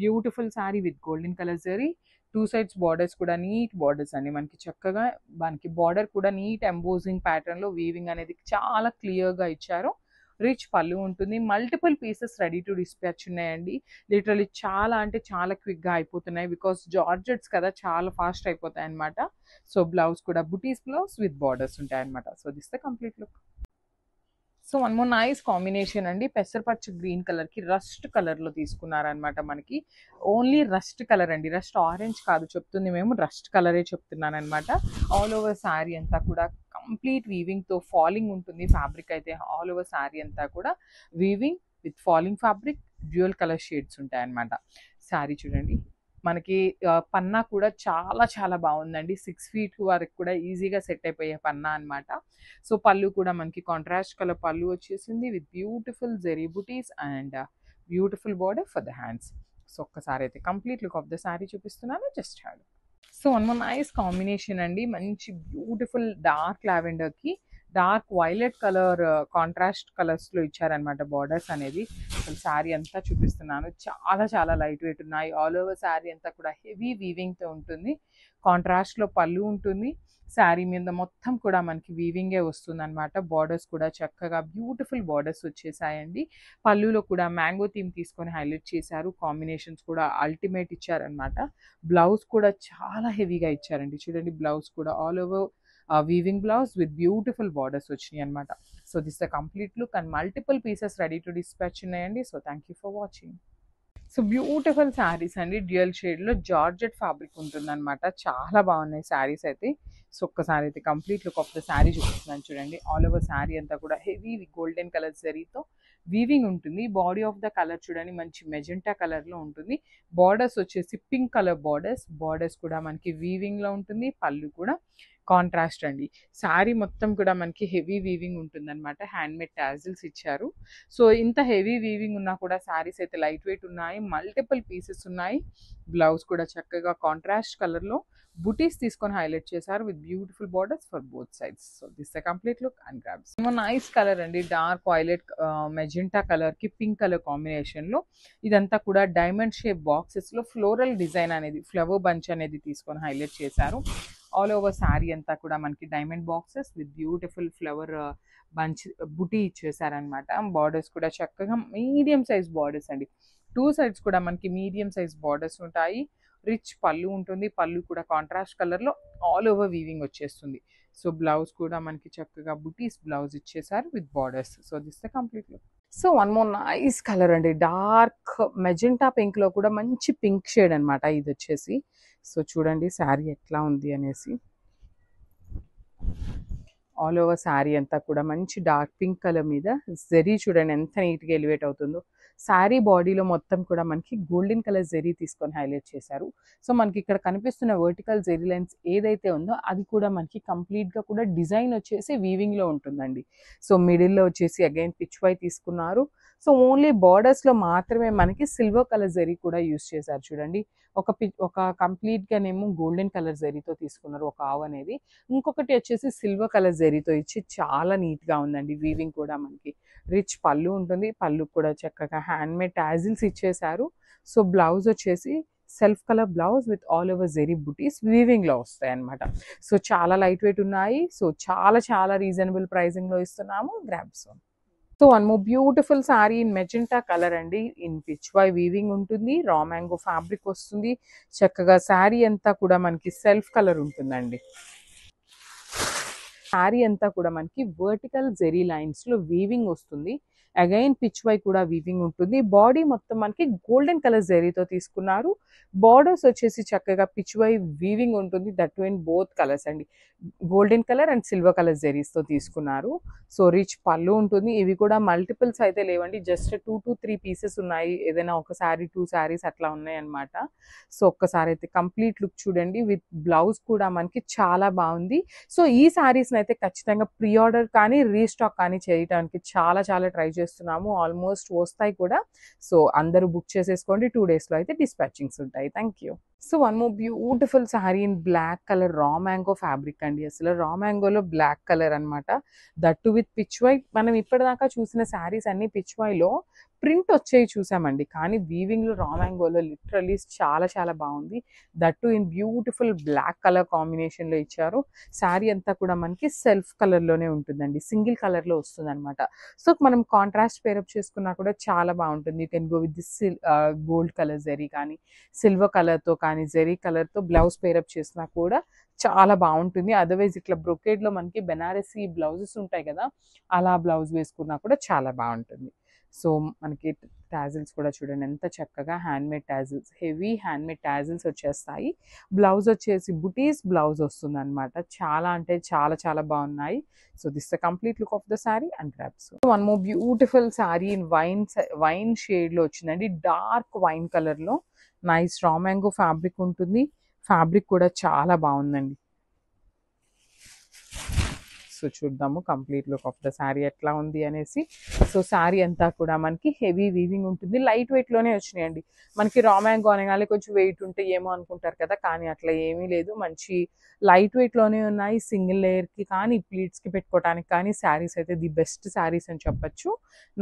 Beautiful sari with golden colour zari, 2 sides borders కూడా నీట్ బార్డర్స్ అండి. మనకి చక్కగా మనకి బార్డర్ కూడా నీట్ ఎంబోజింగ్ ప్యాటర్న్ లో వీవింగ్ అనేది చాలా క్లియర్ గా ఇచ్చారు. రిచ్ పళ్ళు ఉంటుంది, multiple pieces ready to dispatch ఉన్నాయండి. లిటరలీ చాలా అంటే చాలా క్విక్ గా అయిపోతున్నాయి, బికాస్ జార్జెట్స్ కదా చాలా ఫాస్ట్ అయిపోతాయి అనమాట. సో బ్లౌజ్ కూడా బుటీస్ బ్లౌజ్ విత్ బార్డర్స్ ఉంటాయి అనమాట. So this the complete look. So one more nice combination అండి, పెసరపచ్చ గ్రీన్ కలర్ కి రస్ట్ కలర్ లో తీసుకున్నారనమాట. మనకి ఓన్లీ రస్ట్ కలర్ అండి, రస్ట్ ఆరెంజ్ కాదు చెప్తుంది, మేము రస్ట్ కలరే చెప్తున్నాను అనమాట. ఆల్ ఓవర్ శారీ అంతా కూడా కంప్లీట్ వీవింగ్ తో ఫాలింగ్ ఉంటుంది. ఫ్యాబ్రిక్ అయితే ఆల్ ఓవర్ శారీ అంతా కూడా weaving with falling fabric, dual colour shades ఉంటాయి అనమాట. శారీ చూడండి మనకి పన్నా కూడా చాలా చాలా బాగుందండి, 6 feet వరకు కూడా ఈజీగా సెట్ అయిపోయే పన్నా అనమాట. సో పళ్ళు కూడా మనకి కాంట్రాస్ట్ కలర్ పళ్ళు వచ్చేసింది with beautiful zari butis and beautiful border for the hands. So ఒక్కసారి అయితే complete look of the sari చూపిస్తున్నాను, just have. So one more nice combination అండి, మంచి బ్యూటిఫుల్ డార్క్ లావెండర్కి డార్క్ వైలెట్ కలర్ కాంట్రాస్ట్ కలర్స్లో ఇచ్చారనమాట బార్డర్స్ అనేది. అసలు శారీ అంతా చూపిస్తున్నాను, చాలా చాలా లైట్ వెయిట్ ఉన్నాయి. ఆల్ ఓవర్ శారీ అంతా కూడా హెవీ వీవింగ్తో ఉంటుంది. కాంట్రాస్ట్లో పళ్ళు ఉంటుంది, శారీ మీద మొత్తం కూడా మనకి వీవింగే వస్తుంది అనమాట. బార్డర్స్ కూడా చక్కగా బ్యూటిఫుల్ బార్డర్స్ వచ్చేసాయండి. పళ్ళులో కూడా మ్యాంగో థీమ్ తీసుకొని హైలైట్ చేశారు, కాంబినేషన్స్ కూడా అల్టిమేట్ ఇచ్చారనమాట. బ్లౌజ్ కూడా చాలా హెవీగా ఇచ్చారండి, చూడండి బ్లౌజ్ కూడా all over weaving blouse with beautiful borders వచ్చినాయి అనమాట. So this the complete look and multiple pieces ready to dispatch ఉన్నాయండి. So thank you for watching. So beautiful saris అండి, డ్యూయల్ షేడ్లో జార్జెట్ ఫ్యాబ్రిక్ ఉంటుందన్నమాట. చాలా బాగున్నాయి శారీస్ అయితే. సో ఒక్కసారి అయితే complete look of the sari చూపిస్తున్నాను చూడండి. ఆల్ ఓవర్ శారీ అంతా కూడా హెవీ గోల్డెన్ కలర్ జరీతో వీవింగ్ ఉంటుంది. బాడీ ఆఫ్ ద కలర్ చూడండి మంచి మెజెంటా కలర్లో ఉంటుంది. బార్డర్స్ వచ్చేసి పింక్ కలర్ బార్డర్స్, బార్డర్స్ కూడా మనకి వీవింగ్లో ఉంటుంది. పళ్ళు కూడా కాంట్రాస్ట్ అండి. శారీ మొత్తం కూడా మనకి హెవీ వీవింగ్ ఉంటుందన్నమాట, హ్యాండ్మేడ్ టాజిల్స్ ఇచ్చారు. సో ఇంత హెవీ వీవింగ్ ఉన్నా కూడా శారీస్ అయితే లైట్ వెయిట్ ఉన్నాయి, మల్టిపుల్ పీసెస్ ఉన్నాయి. బ్లౌజ్ కూడా చక్కగా కాంట్రాస్ట్ కలర్లో బుటీస్ తీసుకొని హైలైట్ చేశారు with beautiful borders for both sides. So this the complete look and grabs. Nice colour అండి, డార్క్ వైలెట్ మెజెంటా కలర్ కి పింక్ కలర్ కాంబినేషన్ లో ఇదంతా కూడా డైమండ్ షేప్ బాక్సెస్ లో ఫ్లోరల్ డిజైన్ అనేది, ఫ్లవర్ బంచ్ అనేది తీసుకొని హైలైట్ చేశారు. ఆల్ ఓవర్ శారీ అంతా కూడా మనకి diamond boxes with beautiful flower bunch buti ఇచ్చేసారనమాట. Borders కూడా చక్కగా మీడియం సైజ్ బార్డర్స్ అండి, 2 sides కూడా మనకి మీడియం సైజ్ బార్డర్స్ ఉంటాయి. రిచ్ పళ్ళు ఉంటుంది, పళ్ళు కూడా కాంట్రాస్ట్ కలర్లో ఆల్ ఓవర్ వీవింగ్ వచ్చేస్తుంది. సో బ్లౌజ్ కూడా మనకి చక్కగా బుటీస్ బ్లౌజ్ ఇచ్చేసారు with borders. So this the complete look. So one more nice colour అండి, డార్క్ మెజెంటా పింక్ లో కూడా మంచి పింక్ షేడ్ అనమాట ఇది వచ్చేసి. సో చూడండి శారీ ఎట్లా ఉంది అనేసి. ఆల్ ఓవర్ శారీ అంతా కూడా మంచి డార్క్ పింక్ కలర్ మీద జరీ చూడండి ఎంత నీట్గా ఎలివేట్ అవుతుందో. శారీ బాడీలో మొత్తం కూడా మనకి గోల్డెన్ కలర్ జరీ తీసుకొని హైలైట్ చేశారు. సో మనకి ఇక్కడ కనిపిస్తున్న వర్టికల్ జరీ లైన్స్ ఏదైతే ఉందో అది కూడా మనకి కంప్లీట్గా కూడా డిజైన్ వచ్చేసి వీవింగ్లో ఉంటుందండి. సో మిడిల్లో వచ్చేసి అగైన్ పిచ్ వై తీసుకున్నారు. సో ఓన్లీ బార్డర్స్లో మాత్రమే మనకి సిల్వర్ కలర్ జరీ కూడా యూస్ చేశారు చూడండి. ఒక కంప్లీట్గానేమో గోల్డెన్ కలర్ జరీతో తీసుకున్నారు ఒక ఆవు అనేది, ఇంకొకటి వచ్చేసి సిల్వర్ కలర్ జరీతో ఇచ్చి చాలా నీట్గా ఉందండి. వీవింగ్ కూడా మనకి రిచ్ పళ్ళు ఉంటుంది, పళ్ళు కూడా చక్కగా హ్యాండ్మేడ్ టాజిల్స్ ఇచ్చేసారు. సో బ్లౌజ్ వచ్చేసి self colour blouse with all over zari butis వీవింగ్లో వస్తాయి అనమాట. సో చాలా లైట్ వెయిట్ ఉన్నాయి. సో చాలా చాలా రీజనబుల్ ప్రైజింగ్లో ఇస్తున్నాము. Grab son. So one more beautiful sorry in magenta colour అండి. ఇన్ పిచ్ వై వీవింగ్ ఉంటుంది, రా మ్యాంగో ఫ్యాబ్రిక్ వస్తుంది. చక్కగా శారీ అంతా కూడా మనకి సెల్ఫ్ కలర్ ఉంటుందండి. శారీ అంతా కూడా మనకి వర్టికల్ జెరీ లైన్స్ లో వీవింగ్ వస్తుంది. అగైన్ పిచ్ వై కూడా వీవింగ్ ఉంటుంది. బాడీ మొత్తం మనకి గోల్డెన్ కలర్ జెరీతో తీసుకున్నారు. బార్డర్స్ వచ్చేసి చక్కగా పిచ్ వై వీవింగ్ ఉంటుంది. దట్ ఇన్ బోత్ కలర్స్ అండి, golden colour and silver colour జెరీస్తో తీసుకున్నారు. సో రిచ్ పళ్ళు ఉంటుంది. ఇవి కూడా మల్టిపుల్స్ అయితే లేవండి, జస్ట్ 2 to 3 పీసెస్ ఉన్నాయి. ఏదైనా ఒక శారీ 2 శారీస్ అట్లా ఉన్నాయి అనమాట. సో ఒక్కసారి అయితే కంప్లీట్ లుక్ చూడండి. విత్ బ్లౌజ్ కూడా మనకి చాలా బాగుంది. సో ఈ శారీస్ని అయితే ఖచ్చితంగా ప్రీ ఆర్డర్ కానీ రీస్టాక్ కానీ చేయడానికి చాలా చాలా ట్రై చేస్తున్నాము. ఆల్మోస్ట్ వస్తాయి కూడా. సో అందరూ బుక్ చేసేసుకోండి. 2 డేస్లో అయితే డిస్పాచింగ్స్ ఉంటాయి. Thank you. So one more beautiful sari in black colour raw mango fabric అండి. అసలు రా మ్యాంగోలో బ్లాక్ కలర్ అనమాట. దట్టు విత్ పిచ్ వై. మనం ఇప్పటిదాకా చూసిన శారీస్ అన్ని పిచ్ వైలో ప్రింట్ వచ్చేవి చూసామండి, కానీ వీవింగ్లో రా మ్యాంగోలో లిటరలీ చాలా చాలా బాగుంది. That in beautiful black colour కాంబినేషన్లో ఇచ్చారు. శారీ అంతా కూడా మనకి సెల్ఫ్ కలర్లోనే ఉంటుందండి, సింగిల్ కలర్లో వస్తుంది అనమాట. సో మనం కాంట్రాస్ట్ పేరప్ చేసుకున్నా కూడా చాలా బాగుంటుంది. You can go with this gold colour zari కానీ సిల్వర్ కలర్తో కానీ జెరీ కలర్తో బ్లౌజ్ పేరప్ చేసినా కూడా చాలా బాగుంటుంది. అదర్వైజ్ ఇట్లా బ్రొకేడ్లో మనకి బెనారసీ బ్లౌజెస్ ఉంటాయి కదా, అలా బ్లౌజ్ వేసుకున్నా కూడా చాలా బాగుంటుంది. సో మనకి టాజిల్స్ కూడా చూడండి ఎంత చక్కగా handmade tassels, heavy handmade tassels వచ్చేస్తాయి. బ్లౌజ్ వచ్చేసి బుటీస్ బ్లౌజ్ వస్తుంది అనమాట. చాలా అంటే చాలా చాలా బాగున్నాయి. So this the complete look of the sari and grabs. One more beautiful sari in wine షేడ్లో వచ్చిందండి, డార్క్ వైన్ కలర్లో. నైస్ రా మ్యాంగో ఫ్యాబ్రిక్ ఉంటుంది. ఫ్యాబ్రిక్ కూడా చాలా బాగుందండి. సో చూద్దాము complete look of the sari ఎట్లా ఉంది అనేసి. సో శారీ అంతా కూడా మనకి హెవీ వీవింగ్ ఉంటుంది. లైట్ వెయిట్లోనే వచ్చినాయండి. మనకి రా మ్యాంగో అనగానే కొంచెం వెయిట్ ఉంటే ఏమో అనుకుంటారు కదా, కానీ అట్లా ఏమీ లేదు. మంచి లైట్ వెయిట్లోనే ఉన్నాయి. సింగిల్ లేయర్కి కానీ ప్లీట్స్కి పెట్టుకోవడానికి కానీ శారీస్ అయితే ది బెస్ట్ శారీస్ అని చెప్పచ్చు.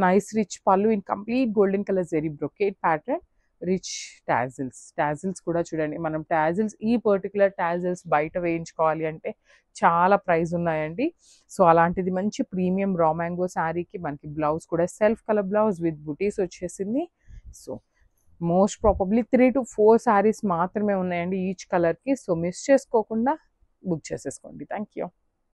Nice rich pallu in complete golden colour zari brocade pattern. Rich tassels కూడా చూడండి. మనం టాజిల్స్ ఈ పర్టికులర్ టాజిల్స్ బయట వేయించుకోవాలి అంటే చాలా ప్రైస్ ఉన్నాయండి. సో అలాంటిది మంచి ప్రీమియం రా మ్యాంగో శారీకి మనకి బ్లౌజ్ కూడా సెల్ఫ్ కలర్ బ్లౌజ్ విత్ బుటీస్ వచ్చేసింది. So most probably 3 to 4 saris మాత్రమే ఉన్నాయండి ఈచ్ కలర్కి. సో మిస్ చేసుకోకుండా బుక్ చేసేసుకోండి. Thank you.